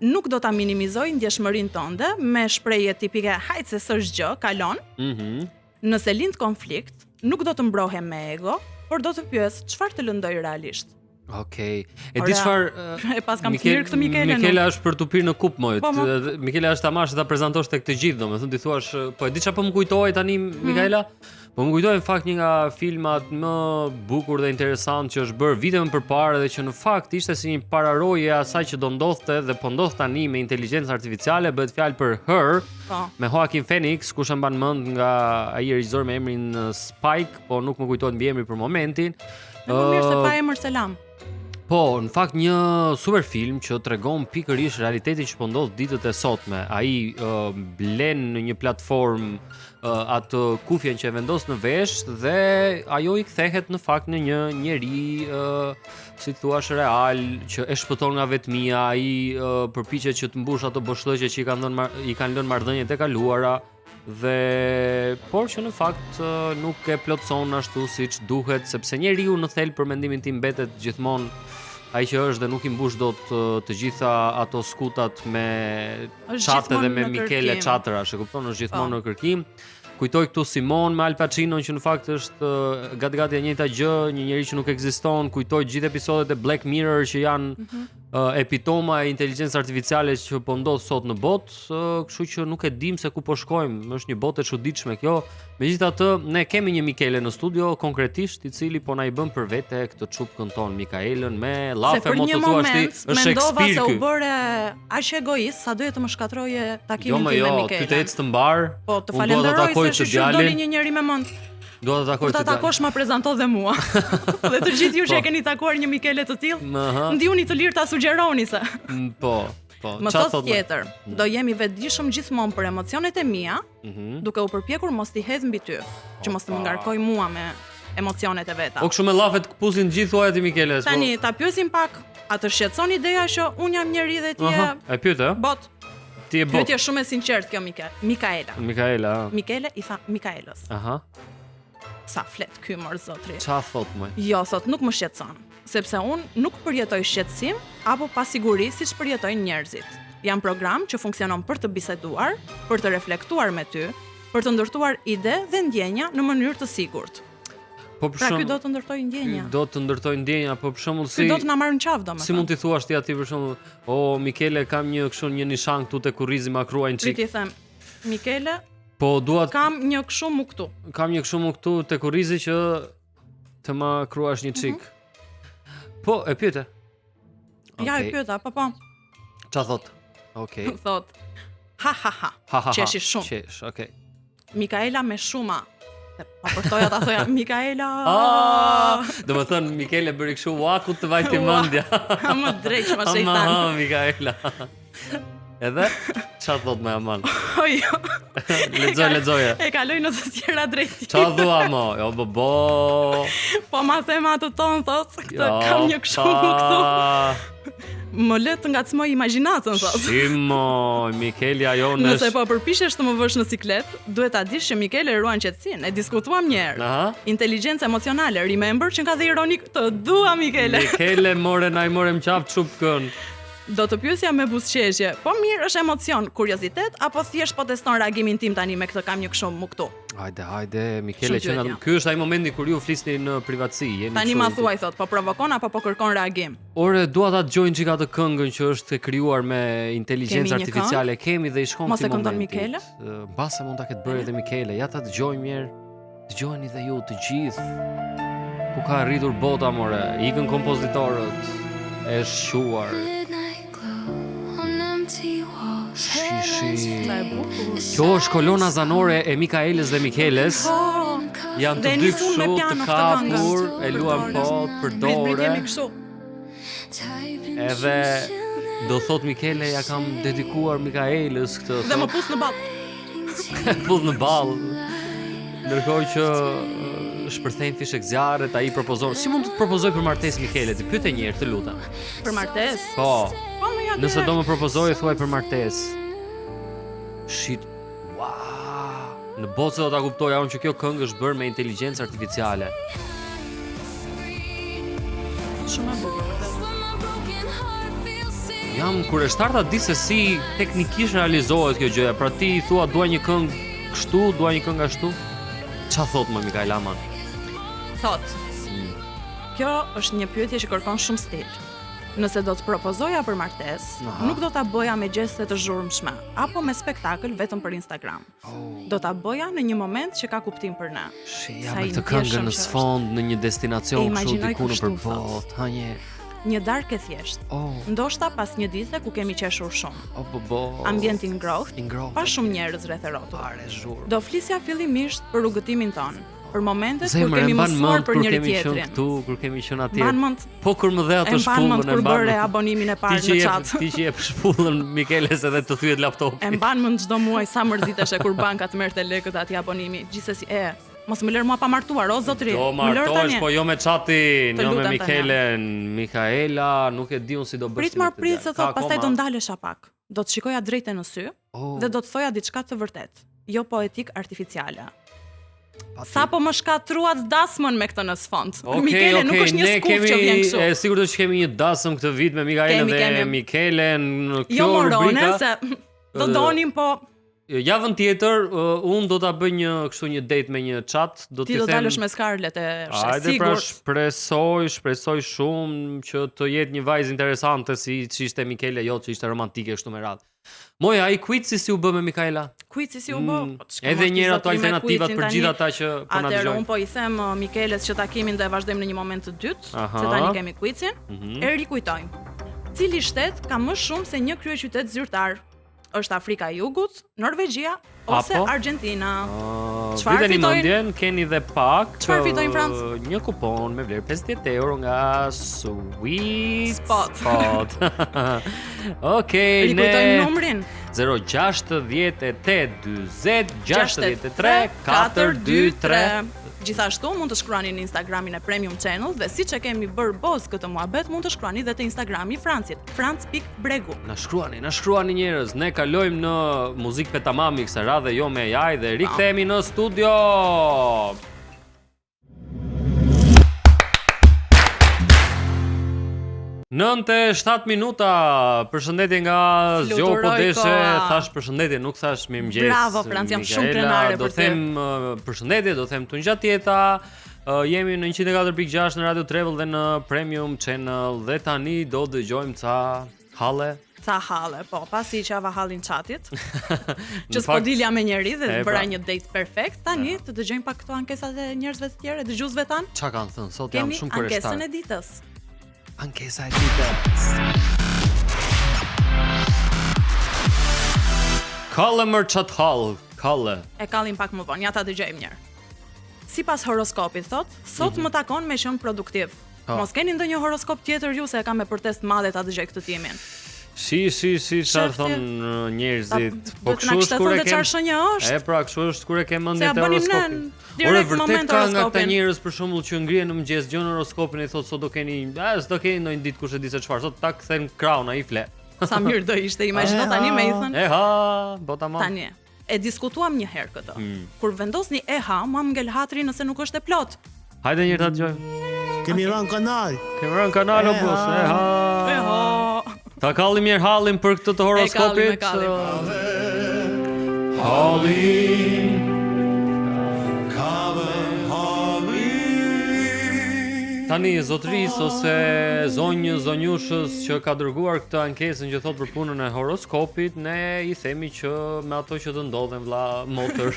Nuk do ta minimizoj ndjeshmërinë tënde me shprehje tipike hajt se s'është gjë, kalon. Nëse lind konflikt, nuk do të mbrohem me ego, por do të pyes çfarë të lëndoj realisht. Okej. E di çfarë e pas kam thirr këtë Mikele. Mikela është për tu pirë në kup mojt. Mikela është tamash ta prezantosh tek të gjithë, domethënë ti thuash, po e di çfarë po më kujtohet tani Mikaela? Po më kujtohet në fakt një nga filmat më bukur dhe interesant që është bërë vite më përpara dhe që në fakt ishte si një pararojë e asaj që do ndodhte dhe po ndodh tani me inteligjencë artificiale, bëhet fjalë për Her, me Joaquin Phoenix, kush e mban mend nga ai regjisor me emrin Spike, po nuk më kujtohet mbi emrin për momentin. Më mirë se pa emër selam. Po, në fakt një super film që tregon pikërisht realitetin që po ndodh ditët e sotme. Ai blen në një platformë atë kufjen që e vendos në vesh dhe ajo i kthehet në fakt në një njeri si thuash real që e shpëton nga vetmia, ai përpiqet që të mbush ato boshllëqe që i kanë lënë marrëdhëniet e kaluara dhe por që në fakt nuk e plotson ashtu siç duhet, sepse njeriu në thelb për mendimin tim mbetet gjithmonë ai që është dhe nuk i mbush dot të gjitha ato skutat me çate dhe me Mikele çatrash, e kupton, është gjithmonë në kërkim. Kujtoj këtu Simon me Al Pacino që në fakt është gati e njëjta gjë, një njerëz që nuk ekziston. Kujtoj gjithë episodet e Black Mirror që janë epitoma e inteligjencës artificiale që po ndodh sot në botë, kështu që nuk e dim se ku po shkojmë. Është një botë e çuditshme kjo. Megjithatë, ne kemi një Mikele në studio konkretisht, i cili po na i bën për vete këtë çupkën ton Mikaelën me llafe mo të thuash ti, është Shakespeare ky. Se u bëre aq egoist sa doje të më shkatroje takimin tim me Mikelen. Ty të ecë të mbar. Po, të falenderoj se doli një njeri me mend. Dua të takoj të takosh ma prezanto dhe mua. Dhe të gjithë ju që e keni takuar një Mikele të tillë, ndihuni të lirë ta sugjeroni se. Po. Më thot tjetër, do jemi vetëdijshëm gjithmonë për emocionet e mia, duke u përpjekur mos t'i hedh mbi ty, që mos të më ngarkoj mua me emocionet e veta. Po kështu me llafet këpusin gjithë thuaj ti Mikele. Tani ta pyesim pak, a të shqetëson ideja që un jam njeri dhe ti je e pyet, bot. Ti je bot. Pyetje shumë e sinqertë kjo Mikaela. Mikele i tha Mikaelës. Sa flet ky mor zotri. Ç'a thot më? Jo, thot nuk më shqetëson, sepse un nuk përjetoj shqetësim apo pasiguri siç përjetojnë njerëzit. Jam program që funksionon për të biseduar, për të reflektuar me ty, për të ndërtuar ide dhe ndjenja në mënyrë të sigurt. Po për Pra shembull, ky do të ndërtoj ndjenja. Do të ndërtoj ndjenja, po për shembull Ky do të na marrë në qafë domethënë. Si mund t'i thuash ti atij për shembull, "O Mikele, kam një kështu një nishan këtu te kurrizi ma kruajn çik." Ti them, Mikele, Po dua kam një kështu mu këtu. Kam një kështu mu këtu te kurrizi që të ma kruash një çik. Po, e pyete. Ja, e pyeta, po. Ç'a thot? Okej. Thot. Ha. Qeshi shumë. Qesh, okej. Mikaela me shuma. Pa përtoja ta thoja Mikaela. Do të thon Mikele bëri kështu waku të vajti mendja. Më drejt, më shejtan. Mikaela. Edhe ç'a thot më aman? Jo. Lexoje. E kaloj në të tjera drejt. Ç'a thua mo? Jo bo. Po ma them atë ton thot, këtë kam një kështu këtu. Më le të ngacmoj imagjinatën thot. Shimo, Mikeli ajo në. Nëse po përpishesh të më vësh në siklet, duhet ta dish që Mikele ruan qetësinë. E diskutuam një herë. Inteligjencë emocionale, remember që nga dhe ironik, të dua Mikele. Mikele i morëm qafë çupkën. Do të pyesja me buzëqeshje, po mirë është emocion, kuriozitet apo thjesht po teston reagimin tim tani me këtë kam një kështu mu këtu. Hajde, Mikele, që ky është ai momenti kur ju flisni në privatësi, Tani ma thuaj thot, po provokon apo po kërkon reagim? Ore, dua ta dëgjoj çika të këngën që është krijuar me inteligjencë artificiale. Kemi dhe i shkon këtu momentit. Mos e këndon Mikele? Mbase mund ta ketë bërë edhe Mikele. Ja ta dëgjojmë mirë. Dëgjojeni dhe ju të gjithë. Ku ka arritur bota more? Ikën kompozitorët. E shquar. Kjo është kolona zanore e Mikaeles dhe Mikeles. Janë të dy kështu të kapur, e luan pot për dore. Edhe do thot Mikele, ja kam dedikuar Mikaeles këtë. Dhe më pus në ball. Pus në ball. Ndërkohë që shpërthejnë fishek zjarret, ai propozon. Si mund të propozoj për martesë Mikele? Ti pyete një herë, të lutem. Për martesë? Po. Nëse do më propozoj, thuaj për martesë. Shit. Wow. Në botë do ta kuptoja unë që kjo këngë është bërë me inteligjencë artificiale. Shumë e bukur. Jam kuriozitar ta di se si teknikisht realizohet kjo gjëja. Pra ti thua dua një këngë kështu, dua një këngë ashtu. Ç'a thot më Mikaela man? Thot. Kjo është një pyetje që kërkon shumë stil. Nëse do të propozoja për martesë, nuk do ta bëja me gjeste të zhurmshme apo me spektakël vetëm për Instagram. Do ta bëja në një moment që ka kuptim për ne. Ja me këtë këngë në sfond në një destinacion kështu diku nëpër botë, ha një darkë e thjeshtë. Ndoshta pas një dite ku kemi qeshur shumë. Ambient i ngrohtë, pa shumë njerëz rreth rrotull. Do flisja fillimisht për rrugëtimin ton. Për momentet kur kemi mësuar për njëri tjetrin. Kur kemi qenë atje. Po kur më dhe atë shpullën kur bëre abonimin e parë në chat. Ti që jep shpullën Mikeles edhe të thyet laptopi. E mban mend çdo muaj sa mërziteshe kur banka të merrte lekët aty abonimi. Gjithsesi, mos më lër mua pa martuar, o zotri. Do martohesh, po jo me chatin, jo me Mikelen. Mikaela, nuk e di unë si do bësh. Prit se thot, pastaj do ndalesha pak. Do të shikoja drejtë në sy dhe do të thoja diçka të vërtet, jo poetik artificiale. Sa po më shkatruat dasmën me këtë në sfond. Mikele nuk është një skuf që vjen kështu. Sigurt që kemi një dasëm këtë vit me Mikaelen dhe Mikelen në kjo jo morone, se do donim, po javën tjetër unë do ta bëj një kështu një date me një chat, do ti do dalësh me Scarlett e sigurt. Pra shpresoj shumë që të jetë një vajzë interesante si ishte Mikele, jo që ishte romantike kështu me radhë. Moja, ai Quizi si u bë me Mikaela? Quizi si u bë? Edhe një ato alternativat për gjithë ata që po na dëgjojnë. Atëherë un po i them Mikeles që takimin do e vazhdojmë në një moment të dytë, se tani kemi Quizin. E rikujtojmë. Cili shtet ka më shumë se një kryeqytet zyrtar? Është Afrika e Jugut, Norvegjia ose Argentina? Çfarë fitojnë? Keni dhe pak. Çfarë fitojnë Francë? Një kupon me vlerë 50 euro nga Sweet Spot. Okej, rikujtojmë numrin. 068 20 63 423. Gjithashtu mund të shkruani në Instagramin e Premium Channel dhe siç e kemi bërë boz këtë muhabet, mund të shkruani edhe te Instagrami i Francit, franc.bregu. Na shkruani njerëz, ne kalojmë në muzikë petamami kësaj radhe jo me AI dhe rikthehemi në studio. Nënte 7 minuta, përshëndetje nga Zgjo Podeshe, thash përshëndetje, nuk thash mirëmëngjes. Bravo, Franc, jam shumë krenare për ty. Do them përshëndetje, do them tungjatjeta, Jemi në 104.6 në Radio Travel dhe në Premium Channel dhe tani do dëgjojmë ca halle. Ca halle, po, pasi që ava hallin chatit. Që s'po dilja me njeri dhe bëra një date perfekt. Tani të dëgjojmë pak këto ankesat e njerëzve të tjerë, dëgjuesve tan. Çka kanë thënë? Sot jam shumë kurioz. Kemi ankesën e ditës. Ankesa e ditës. Kalle më çat hall, kalle. E kallim pak më vonë, ja ta dëgjojmë një herë. Sipas horoskopit thot, sot më takon me qenë produktiv. Mos keni ndonjë horoskop tjetër ju se e kam me përtest madhe ta dëgjoj këtë timin. Si çfarë thon njerëzit? Po kështu kur e kem. E pra, kështu është kur e kem mendje te horoskopi. Ore vërtet ka nga ata njerëz për shembull që ngrihen në mëngjes gjon horoskopin e thotë sot do keni, s'do keni ndonjë ditë kush e di se çfarë. Sot ta kthen kraun ai fle. Sa mirë do ishte, imagjino tani me i thën. Po tamam. Tani. E diskutuam një herë këtë. Kur vendosni mua më ngel hatri nëse nuk është e plot. Hajde një herë ta dëgjoj. Kemi rënë kanal. Kemi rënë kanal o bos. Ta kallim mirë hallin për këtë të horoskopit. Hallin. Tani zotëris ose zonjushës që ka dërguar këtë ankesën që thot për punën e horoskopit, ne i themi që me ato që të ndodhen vlla motër.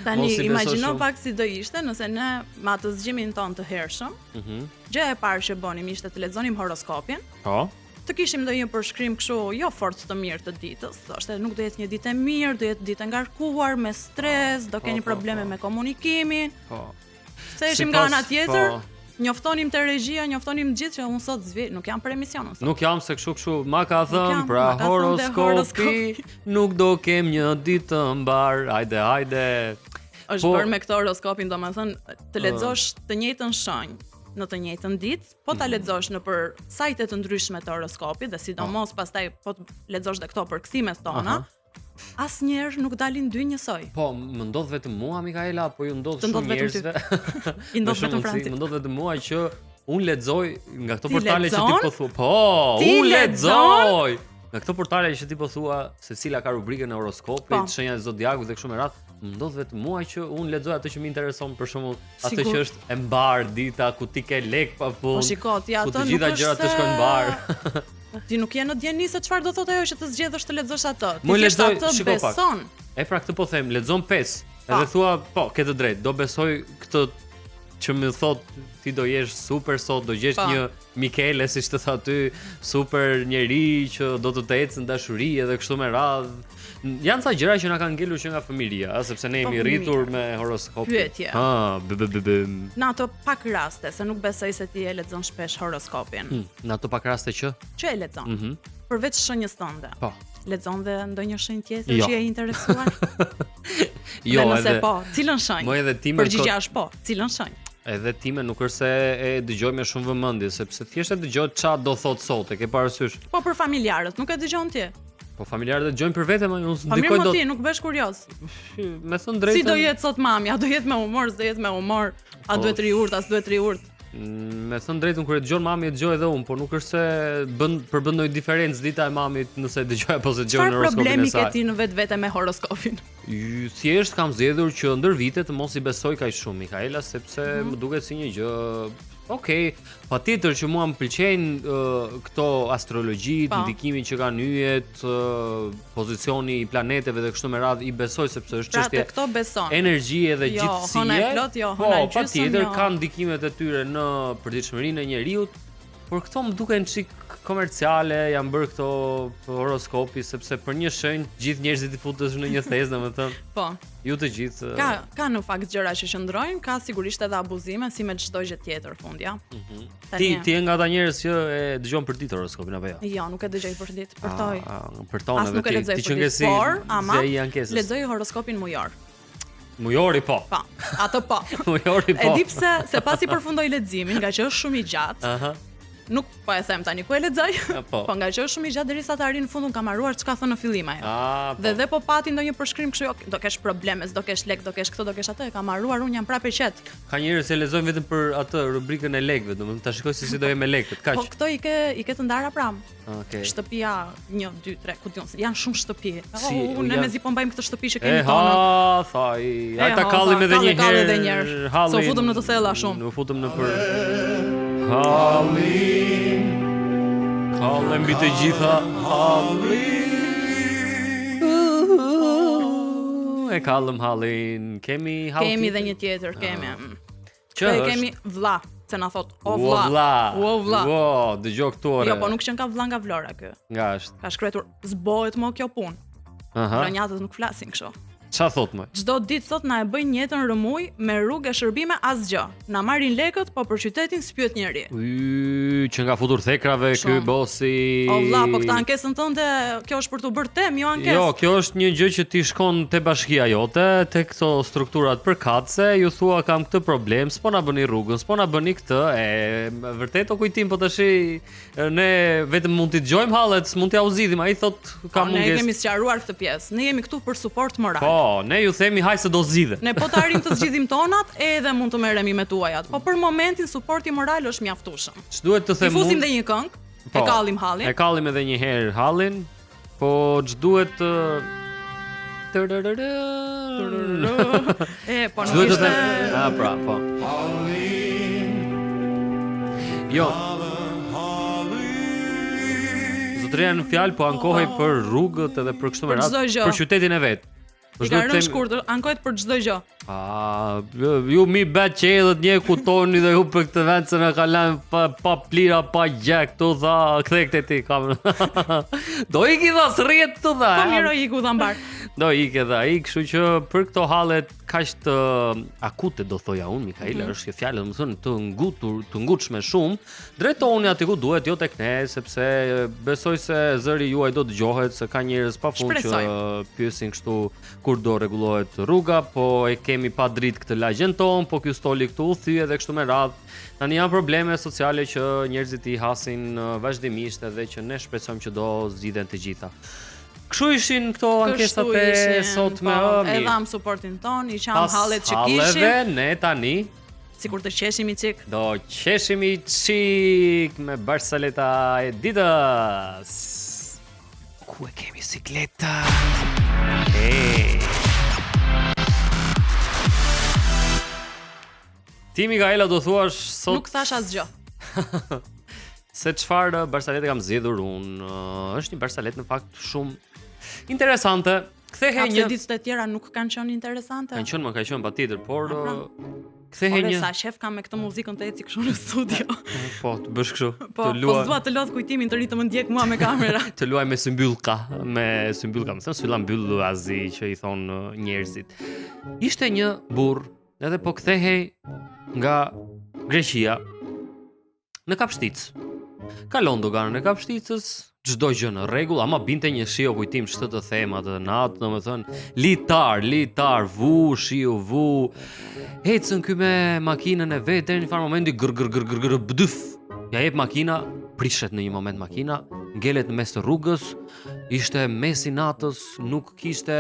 Tani imagjino pak si do ishte nëse ne me atë zgjimin ton të hershëm. Gjëja e parë që bënim ishte të lexonim horoskopin. Po. Të kishim ndonjë përshkrim kështu jo fort të mirë të ditës. Thoshte nuk do jetë një ditë e mirë, do jetë ditë e ngarkuar me stres, do keni probleme me komunikimin. Po. Se ishim nga ana tjetër. Njoftonim te regjia, njoftonim gjithë që unë sot nuk jam për emision unë sot. Nuk jam se kështu ma ka thënë pra horoskopi, nuk do kem një ditë të mbar. Hajde. Është bërë me këtë horoskopin, domethënë të lexosh të njëjtën shenjë në të njëjtën ditë, po ta lexosh nëpër sajte të ndryshme të horoskopit dhe sidomos pastaj po të lexosh dhe këto përkthimet tona. Asnjëherë nuk dalin dy njësoj. Po, më ndodh vetëm mua, Mikaela, apo ju ndodh shumë njerëzve? I ndodh vetëm Francit. Më ndodh vetëm mua që unë lexoj nga këto portale që ti po thua. Po, unë lexoj. Nga këto portale që ti po thua, secila ka rubrikën e horoskopit, shenjat e zodiakut dhe kështu me radhë, më ndodh vetëm mua që unë lexoj atë që më intereson, për shembull, atë që është e mbar dita ku ti ke lek pa fund. Po shiko, ti ato nuk është. Ku të gjitha gjërat të shkojnë mbar. Ti nuk je në dieni se çfarë do thotë ajo që të zgjedhësh të lexosh atë. Ti thjesht atë beson. E pra këtë po them, lexon 5. Edhe thua, po, ke të drejtë, do besoj këtë që më thot ti do jesh super sot, do gjesh një Mikele siç të tha ty, super njeri që do të ecë në dashuri edhe kështu me radhë. Janë ca gjëra që na kanë ngelur që nga familja, sepse ne jemi rritur me horoskop. Pyetje. Në ato pak raste, se nuk besoj se ti e lexon shpesh horoskopin. Në ato pak raste që e lexon. Përveç shenjës tënde. Po. Lexon dhe ndonjë shenjë tjetër që je interesuar? Jo, nëse po, cilën shenjë? Përgjigjja është po, cilën shenjë? Edhe time nuk është se e dëgjoj me shumë vëmendje, sepse thjesht e dëgjoj çfarë do thot sot, e ke parasysh. Po për familjarët, nuk e dëgjon ti. Po familjarët e dëgjojnë për vete, unë ndikoj dot. Po ti nuk bësh kurioz. Me thënë drejtën. Si do jetë sot mami? A do jetë me humor, s'do jetë me humor? A duhet riurt, as duhet riurt? Me thënë drejtën, kur e dëgjon mami e dëgjoj edhe unë, por nuk është se bën ndonjë diferencë dita e mamit nëse e dëgjoj apo se dëgjoj në horoskopin e saj. Çfarë problemi ke ti në vetvete me horoskopin? Thjesht kam zgjedhur që ndër vite të mos i besoj kaq shumë Mikaela, sepse më duket si një gjë. Okej, patjetër që mua më pëlqejnë këto astrologjit, ndikimin që kanë yjet, pozicioni i planeteve dhe kështu me radhë, i besoj sepse është çështje energjie dhe gjithësie. Po, patjetër kanë ndikimet e tyre në përditshmërinë e njeriu, por këto më duken çik komerciale, janë bërë këto horoskopi sepse për një shenjë gjithë njerëzit i futesh në një thezë, domethënë. Po. Ju të gjithë. Ka në fakt gjëra që qëndrojnë, ka sigurisht edhe abuzime si me çdo gjë tjetër fundja. Ti je nga ata njerëz që e dëgjon për ditë horoskopin apo jo? Jo, nuk e dëgjoj për ditë, përtoj. Për tonë vetë ti që ngesi. Ama lexoj horoskopin mujor. Mujori po. Po, ato po. Mujori po. E di pse, se pasi përfundoj leximin, nga që është shumë i gjatë. Nuk po e them tani ku e lexoj. Po nga që është shumë i gjatë derisa të arrin në fund, unë kam haruar çka thonë në fillim ajo. Dhe po pati ndonjë përshkrim kështu, do kesh probleme, do kesh lek, do kesh këto, do kesh atë, e kam haruar, unë jam prapë qet. Ka njerëz që lexojnë vetëm për atë rubrikën e lekëve, domethënë ta shikoj se si do jemë me lekët, kaq. Po këto i ke të ndara pram. Okej. Shtëpia 1, 2, 3, ku diun, janë shumë shtëpi. Unë mezi po mbajmë këtë shtëpi që kemi tonë. Thaj, ai ta kallim edhe një herë. So futëm në të thella shumë. Ne futëm në për Hallin. Kallem mbi të gjitha Hallin. E kallëm Hallin. Kemi Hallin. Kemi dhe një tjetër, kemi. Që kemi vlla, se na thot o vlla. O vlla. Wo, dëgjoj këtu ore. Jo, po nuk qen ka vlla nga Vlora ky. Nga është. Ka shkruar zbohet më kjo punë. Pranjatës nuk flasin kështu. Qa thot më? Çdo ditë thot na e bëjnë jetën rëmuj me rrugë e shërbime asgjë. Na marrin lekët, po për qytetin s'pyet njeri. Që nga futur thekrave ky bosi. O vlla, po këtë ankesën tënde, kjo është për të bërë temë, jo ankesë. Jo, kjo është një gjë që ti shkon te bashkia jote, te këto strukturat përkatëse, ju thua kam këtë problem, s'po na bëni rrugën, s'po na bëni këtë, e vërtet o kujtim, po tash ne vetëm mund t'i dëgjojmë hallet, s'mund t'ia uzidhim, ai thot ka mungesë. Ne kemi sqaruar këtë pjesë. Ne jemi këtu për suport moral. Po, ne ju themi haj se do zgjidhe. Ne po të arrim të zgjidhim tonat, edhe mund të merremi me tuajat. Po për momentin suporti moral është mjaftueshëm. Ç'duhet të them? I fusim dhe një këngë, e kallim Hallin. E kallim edhe një herë Hallin, po ç'duhet të po nuk ishte. Pra, po. Jo. Zotëria në fjalë po ankohej për rrugët edhe për kështu me radhë, për qytetin e vet. I ka rënë shkurtër, ankohet për çdo gjë. Ju mi bet që edhët një kutoni dhe ju për këtë vend se me ka lënë pa plira, pa gjek, tu tha, kthe këtë ti kam. Do iki dha srjet tu tha. Po miro iku dha mbar. Do ikë edhe ai, kështu që për këto hallet kaq të akute do thoja unë, Mikaela, është kjo fjalë domethënë të ngutur, të ngutshme shumë, drejtoni aty ku duhet, jo tek ne, sepse besoj se zëri juaj do dëgjohet, se ka njerëz pafund që pyesin kështu kur do rregullohet rruga, po e kemi pa dritë këtë lagjen ton, po ky stoli këtu u thye dhe kështu me radhë. Tani janë probleme sociale që njerëzit i hasin vazhdimisht edhe që ne shpresojmë që do zgjidhen të gjitha. Kështu ishin këto ankesat e sotme. E dham suportin ton, i qam hallet që kishim. Halleve ne tani sikur të qeshim i çik. Do qeshim i çik me Barsaleta e ditës. Ku e kemi sikleta? Ti Mikaela do thuash sot. Nuk thash asgjë. Se çfarë Barsalete kam zgjedhur unë, është një Barsalet në fakt shumë interesante. Kthehej një ditët e tjera nuk kanë qenë interesante. Kanë qenë patjetër, por kthehej një. Sa shef kam me këtë muzikën të eci kështu në studio. Po, të bësh kështu. Po dua të lodh kujtimin të ri të më ndjek mua me kamera. Të luaj me symbyllka, më thënë sylla mbyll azi që i thon njerëzit. Ishte një burr, edhe po kthehej nga Greqia në Kapshticë. Kalon doganën e Kapshticës, çdo gjë në rregull, ama binte një shiu kujtim ç'të të them atë natë, domethënë litar, vu, shiu, vu. Ecën ky me makinën e vet deri në far momenti bduf. Ja jep makina, prishet në një moment makina, ngelet në mes të rrugës, ishte mesi natës, nuk kishte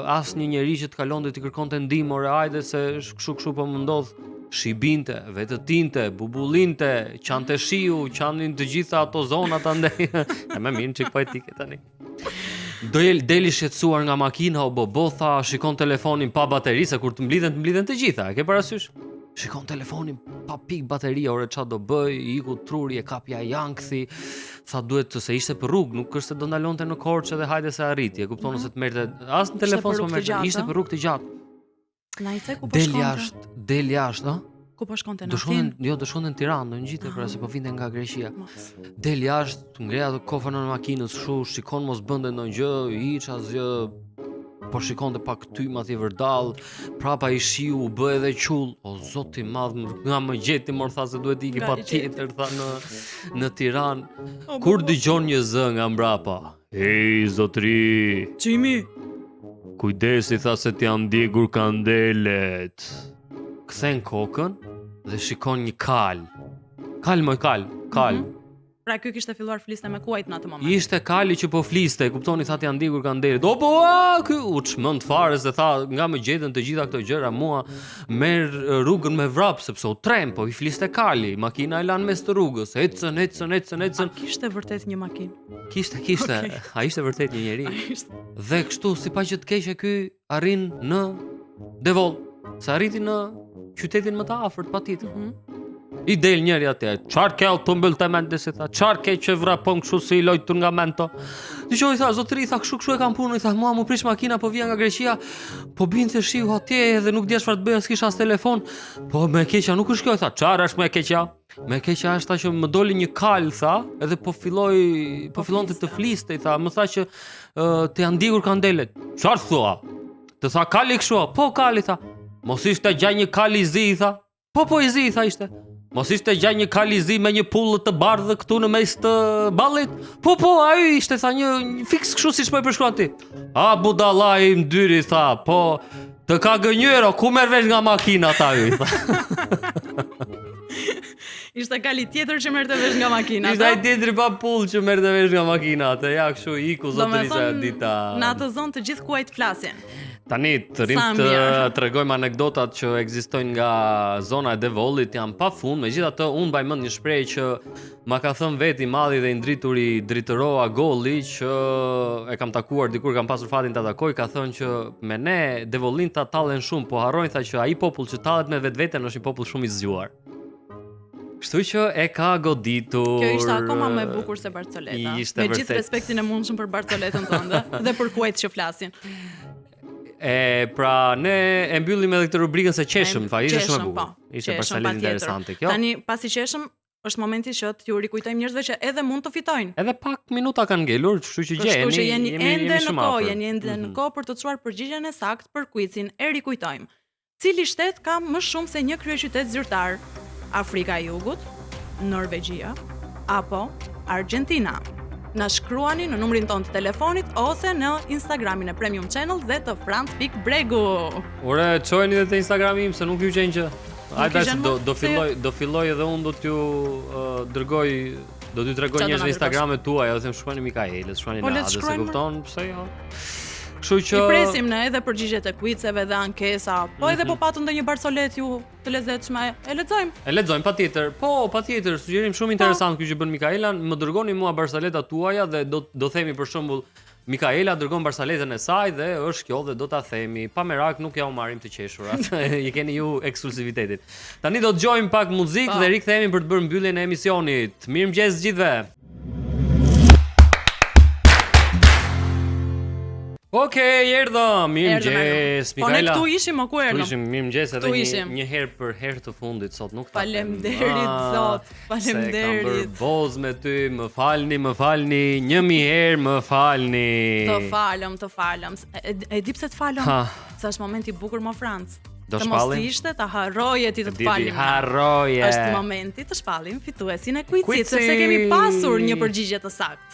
asnjë njerëz që të kalonte të kërkonte ndihmë, ore hajde se kështu po më ndodh. Shibinte, vetëtinte, bubullinte, qante shiu, qanin të gjitha ato zonat andej. E me mirë çik poetike tani. Deli shqetësuar nga makina o bobotha, shikon telefonin pa bateri, se kur të mblidhen të gjitha, e ke parasysh? Shikon telefonin pa pik bateria, ore ç'a do bëj, iku truri, e kapja jankthi, tha duhet se ishte për rrugë, nuk është se do ndalonte në Korçë dhe hajde se arriti, e kupton se të merrte as në telefon s'po merrte, ishte për rrugë të gjatë. Na i the ku po shkonte? Del jashtë, ha? Ku po shkonte në Athinë? Do shkonte në Tiranë, do ngjite pra se po vinte nga Greqia. Del jashtë, ngre ato kofën në makinës, kështu, shikon mos bënte ndonjë gjë, hiç asgjë. Po shikonte pa ktym atje vërdall, prapa i shiu u bë edhe qull. O Zoti i madh, nga më gjeti mor tha se duhet iki patjetër tha në Tiranë. Kur dëgjon një zë nga mbrapa. Ej zotri. Çimi. Kujdesi tha se t'janë ndjekur kandelet. Kthen kokën dhe shikon një kal. Kal, kal. Pra ky kishte filluar fliste me kuajt në atë moment. Ishte kali që po fliste, kuptoni, tha janë ndikur kandelet. Po, ky u çmend fare se tha nga më gjetën të gjitha këto gjëra, mua merr rrugën me vrap sepse u trem, po i fliste kali, makina e lan mes të rrugës. Ecën. A kishte vërtet një makinë? Kishte. Okay. A ishte vërtet një njeri. Dhe kështu, si pa që të keqe ky arrin në Devoll, se arriti në qytetin më të afërt patjetër. I del njëri atje, çfarë ke të mbyll të mendë, si tha, çfarë ke që vrapon kështu si i lojtur nga mento. Dëgjoj, tha, zotëri, tha, kështu e kam punën, i tha, mua mu prish makina, po vija nga Greqia, po binte shiu atje dhe nuk dia çfarë të bëja, s'kisha as telefon. Po me keqja nuk është kjo, tha, çfarë është me keqja? Me keqja është ta që më doli një kal, tha, edhe po fillonte të fliste, i tha, më tha që të janë ndikur kandelet. Çfarë thua? Të tha kali kështu, po kali, tha. Mos ishte gjaj një kal i zi, tha. Po i zi, tha ishte. Mos ishte gjaj një kal i zi me një pullë të bardhë këtu në mes të ballit? Po, ai ishte, tha, një fiks kështu siç po e përshkruan ti. A budallai im dyri, tha, po të ka gënjero, ku merr vesh nga makina ta hy, tha. Ishte kali tjetër që merrte vesh nga makina. Ishte ai tjetri pa pullë që merrte vesh nga makina, atë ja kështu iku zotërisë dita. Në atë zonë të gjithë kuajt flasin. Tani të tregojmë anekdotat që ekzistojnë nga zona e Devollit janë pafund. Megjithatë unë mbaj mend një shprehje që ma ka thënë veti i madhi dhe i ndrituri Dritëroa Golli, që e kam takuar dikur, kam pasur fatin ta takoj, ka thënë që me ne Devollin ta tallen shumë, po harrojnë tha që ai popull që tallet me vetveten është një popull shumë i zgjuar. Kështu që e ka goditur. Kjo ishte akoma më e bukur se Barcoleta. Me gjithë respektin e mundshëm për Barcoletën tënde dhe për kuajt që flasin. Pra ne e mbyllim edhe këtë rubrikën se qeshëm, tha, ishte shumë e bukur. Ishte personalisht interesante kjo. Tani pasi qeshëm, është momenti që t'ju rikujtojmë njerëzve që edhe mund të fitojnë. Edhe pak minuta kanë ngelur, kështu që gjeni. Kështu që jeni ende në kohë për të çuar përgjigjen e saktë për quizin. E rikujtojmë. Cili shtet ka më shumë se një kryeqytet zyrtar? Afrika e Jugut, Norvegjia apo Argentina? Na shkruani në numrin ton të telefonit ose në Instagramin e Premium Channel dhe të Franc.bregu. Ore, çojeni edhe te Instagrami im se nuk ju gjen gjë. Hajde do filloj edhe unë do t'ju dërgoj, do t'ju tregoj njerëzve Instagramet tuaja, do them shkruani Mikaelës, shkruani Nadës, se kupton pse jo. Kështu që i presim ne edhe përgjigjet e quizeve dhe ankesa, po edhe po patën ndonjë Barcolet ju të lezetshme, e lexojmë. E lexojmë patjetër. Po, patjetër, sugjerim shumë interesant ky që bën Mikaela. Më dërgoni mua Barcoletat tuaja dhe do themi për shembull Mikaela dërgon Barcoletën e saj dhe është kjo dhe do ta themi. Pa merak nuk ja u marrim të qeshurat. I keni ju eksklusivitetin. Tani do dëgjojmë pak muzikë dhe rikthehemi për të bërë mbylljen e emisionit. Mirëmëngjes gjithëve. Okej, erdhëm. Mirëmëngjes, Mikaela. Po ne këtu ishim, ku erdhëm? Ishim mirëmëngjes edhe një herë për herë të fundit sot nuk ta. Faleminderit zot. Faleminderit. Se kam bërë boz me ty, më falni, 1000 herë më falni. Të falem. E di pse të falem? Sa është momenti i bukur më Franc. Do shpallim. Të mos ishte ta harroje ti të falim. Harroje. Është momenti të shpallim fituesin e quizit, sepse kemi pasur një përgjigje të saktë.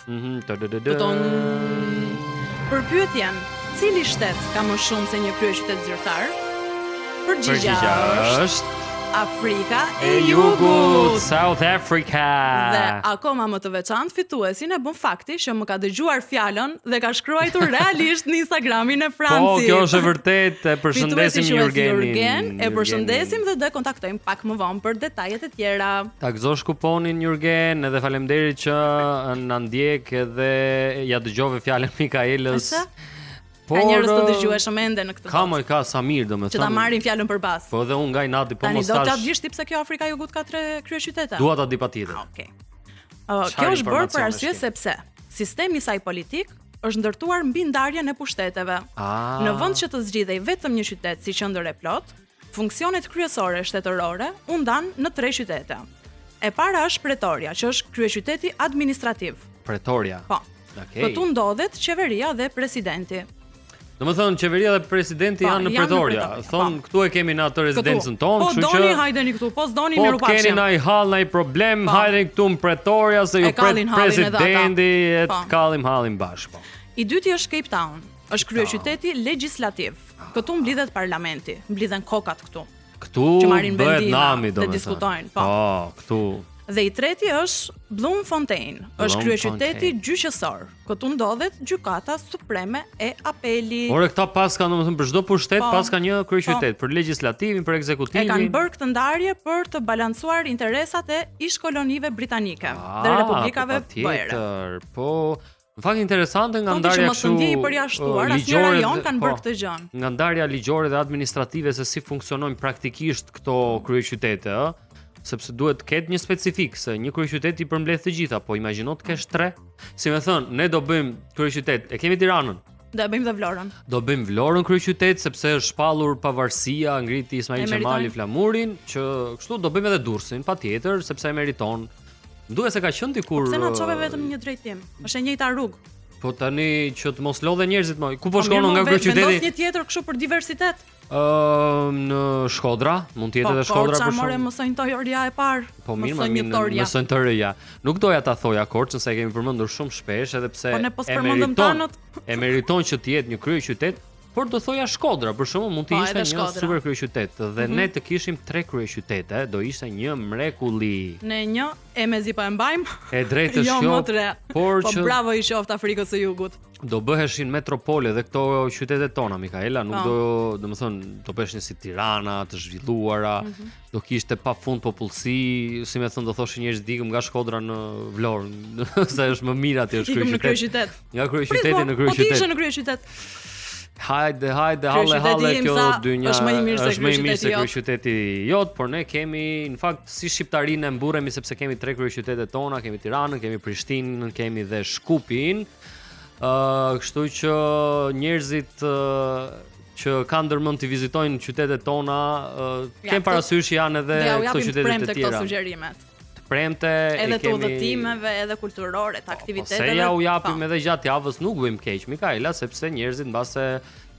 Për pyetjen, cili shtet ka më shumë se një kryeqytet zyrtar? Përgjigja është Afrika e Jugut, South Africa. Dhe akoma më të veçantë fituesin e bën fakti që më ka dëgjuar fjalën dhe ka shkruar realisht në Instagramin e Francit. Po, kjo është e vërtet. E përshëndesim Jurgenin. E përshëndesim dhe kontaktojmë pak më vonë për detajet e tjera. Ta gëzosh kuponin Jurgen, edhe faleminderit që na ndjek edhe ja dëgjove fjalën Mikaelës. Ka njerëz të dëgjueshëm ende në këtë botë. Ka Samir domethënë. Që ta marrin fjalën për bazë. Po dhe unë nga i nati po mos tash. Tani do ta dish ti pse kjo Afrika e Jugut ka 3 kryeqytete? Dua ta di patjetër. Okej. Kjo është bërë për arsye sepse sistemi i saj politik është ndërtuar mbi ndarjen e pushteteve. Në vend që të zgjidhej vetëm një qytet si qendër e plot, funksionet kryesore shtetërore u ndan në 3 qytete. E para është Pretoria, që është kryeqyteti administrativ. Pretoria. Po. Këtu ndodhet qeveria dhe presidenti. Domethënë qeveria dhe presidenti janë në Pretoria. Thon këtu e kemi në atë rezidencën tonë, kështu që po doni hajdeni këtu, po s'doni miru pafshim. Po keni ndaj hall, ndaj problem, hajdeni këtu në Pretoria se ju presidenti e kallim hallin bashkë. I dyti është Cape Town, është kryeqyteti legjislativ. Këtu mblidhet parlamenti, mblidhen kokat këtu. Këtu bëhet nami domethënë. Dhe diskutojnë, po, këtu. Dhe i treti është Bloemfontein, është kryeqyteti gjyqësor. Këtu ndodhet gjykata supreme e apelit. Ore këta paska, domethënë për çdo pushtet paska një kryeqytet, për legjislativin, për ekzekutivin. E kanë bërë këtë ndarje për të balancuar interesat e ish-kolonive britanike dhe republikave bojëre. Po, në fakt interesante nga ndarja kështu. Mos ndjej i përjashtuar, asnjë rajon kanë bërë këtë gjë. Nga ndarja ligjore dhe administrative se si funksionojnë praktikisht këto kryeqytete, sepse duhet të ketë një specifik, se një kryeqytet i përmbledh të gjitha, po imagjino të kesh 3. Si më thon, ne do bëjmë kryeqytet, e kemi Tiranën. Do bëjmë dhe Vlorën. Do bëjmë Vlorën kryeqytet sepse është shpallur pavarësia, ngriti Ismail Qemali flamurin, që kështu do bëjmë edhe Durrësin, patjetër, sepse e meriton. Duhet se ka qenë dikur. Pse na çove vetëm një drejtim? Është e njëjta rrugë. Po tani që të mos lodhe njerëzit më. Ku po shkonon nga kryeqyteti? Vendos një tjetër kështu për diversitet. Në Shkodra, mund të jetë edhe Shkodra për shkak. Po, mësojnë toria e parë. Po mirë, mësojnë të reja. Nuk doja ta thoja Korçën se e kemi përmendur shumë shpesh, edhe pse e meriton që të jetë një kryeqytet, por do thoja Shkodra, për shembull, mund të ishte një super kryeqytet dhe ne të kishim 3 kryeqytete, do ishte një mrekulli. Ne një e mezi po e mbajmë. E drejtë është por që bravo i qoftë Afrikës së Jugut. Do bëheshin metropole dhe këto qytetet tona, Mikaela, nuk domethënë do bëheshin si Tirana, të zhvilluara, do kishte pafund popullsi, si më thon do thoshin njerëz ikëm nga Shkodra në Vlorë, se është më mirë aty është kryeqytet. Nga kryeqyteti në kryeqytet. Po ti ishe në kryeqytet. Hajde, halle kjo dynja është më i mirë se kryeqyteti jot, por ne kemi në fakt si shqiptarinë e mburremi sepse kemi 3 kryeqytete tona, kemi Tiranën, kemi Prishtinën, kemi dhe Shkupin. Kështu që njerëzit që kanë ndërmend të vizitojnë qytetet tona, kanë parasysh janë edhe këto qytete të tjera. Këto sugjerimet. Të premte edhe të udhëtimeve, edhe kulturore, të aktiviteteve. Se ja u japim edhe gjatë javës, nuk bëjmë keq, Mikaela, sepse njerëzit mbase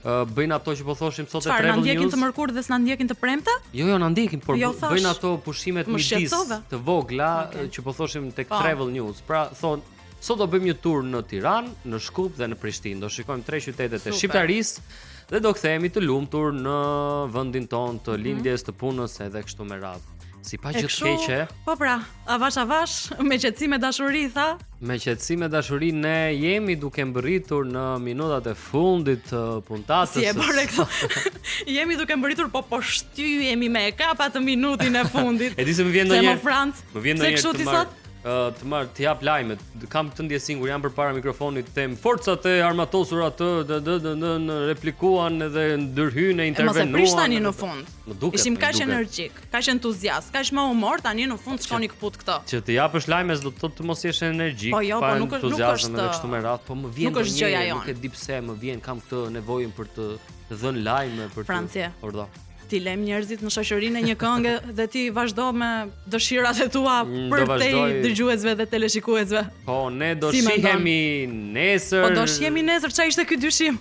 bëjnë ato që po thoshim sot e travel news. Na ndjekin të mërkurë dhe s'na ndjekin të premte? Jo, na ndjekin, por bëjnë ato pushimet midis të vogla që po thoshim tek travel news. Pra thonë sot do bëjmë një tur në Tiranë, në Shkup dhe në Prishtinë. Do shikojmë 3 qytetet e shqiptarisë dhe do kthehemi të lumtur në vendin tonë të lindjes, të punës edhe kështu me radhë. Si pa gjë të keqe. Po pra, avash, me qetësi me dashuri tha. Me qetësi me dashuri ne jemi duke mbërritur në minutat e fundit të puntatës. Si e bëre këto? Jemi duke mbërritur, po shtyhemi me kapa të minutin e fundit. E di se më vjen ndonjëherë. Se më Francë. Më vjen ndonjëherë të jap lajmet. Kam të ndjesin kur jam përpara mikrofonit them forcat e armatosura të replikuan dhe ndërhyjnë e intervenuan. Mos e prish tani në fund. Ishim kaq energjik, kaq entuziast, kaq me humor, tani në fund shkoni kaput këto. Që të japësh lajmes do të thotë të mos jesh energjik, pa entuziazëm edhe kështu me radhë, po më vjen ndonjëherë, nuk e di pse më vjen, kam këtë nevojën për të dhënë lajme për të. Francie. Ordo. Ti lem njerëzit në shoqërinë e një këngë dhe ti vazhdo me dëshirat e tua për te dëgjuesve dhe teleshikuesve. Po ne do shihemi nesër. Po do shihemi nesër, çfarë ishte ky dyshim?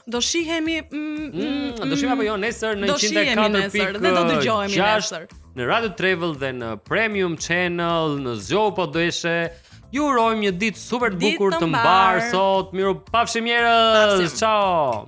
Do shihemi do shihemi apo jo nesër në 104.6 dhe do dëgjohemi nesër. Në Radio Travel dhe në Premium Channel, në Zgjo po do ishe. Ju urojmë një ditë super të bukur të mbar sot. Miru pafshim njerëz. Ciao.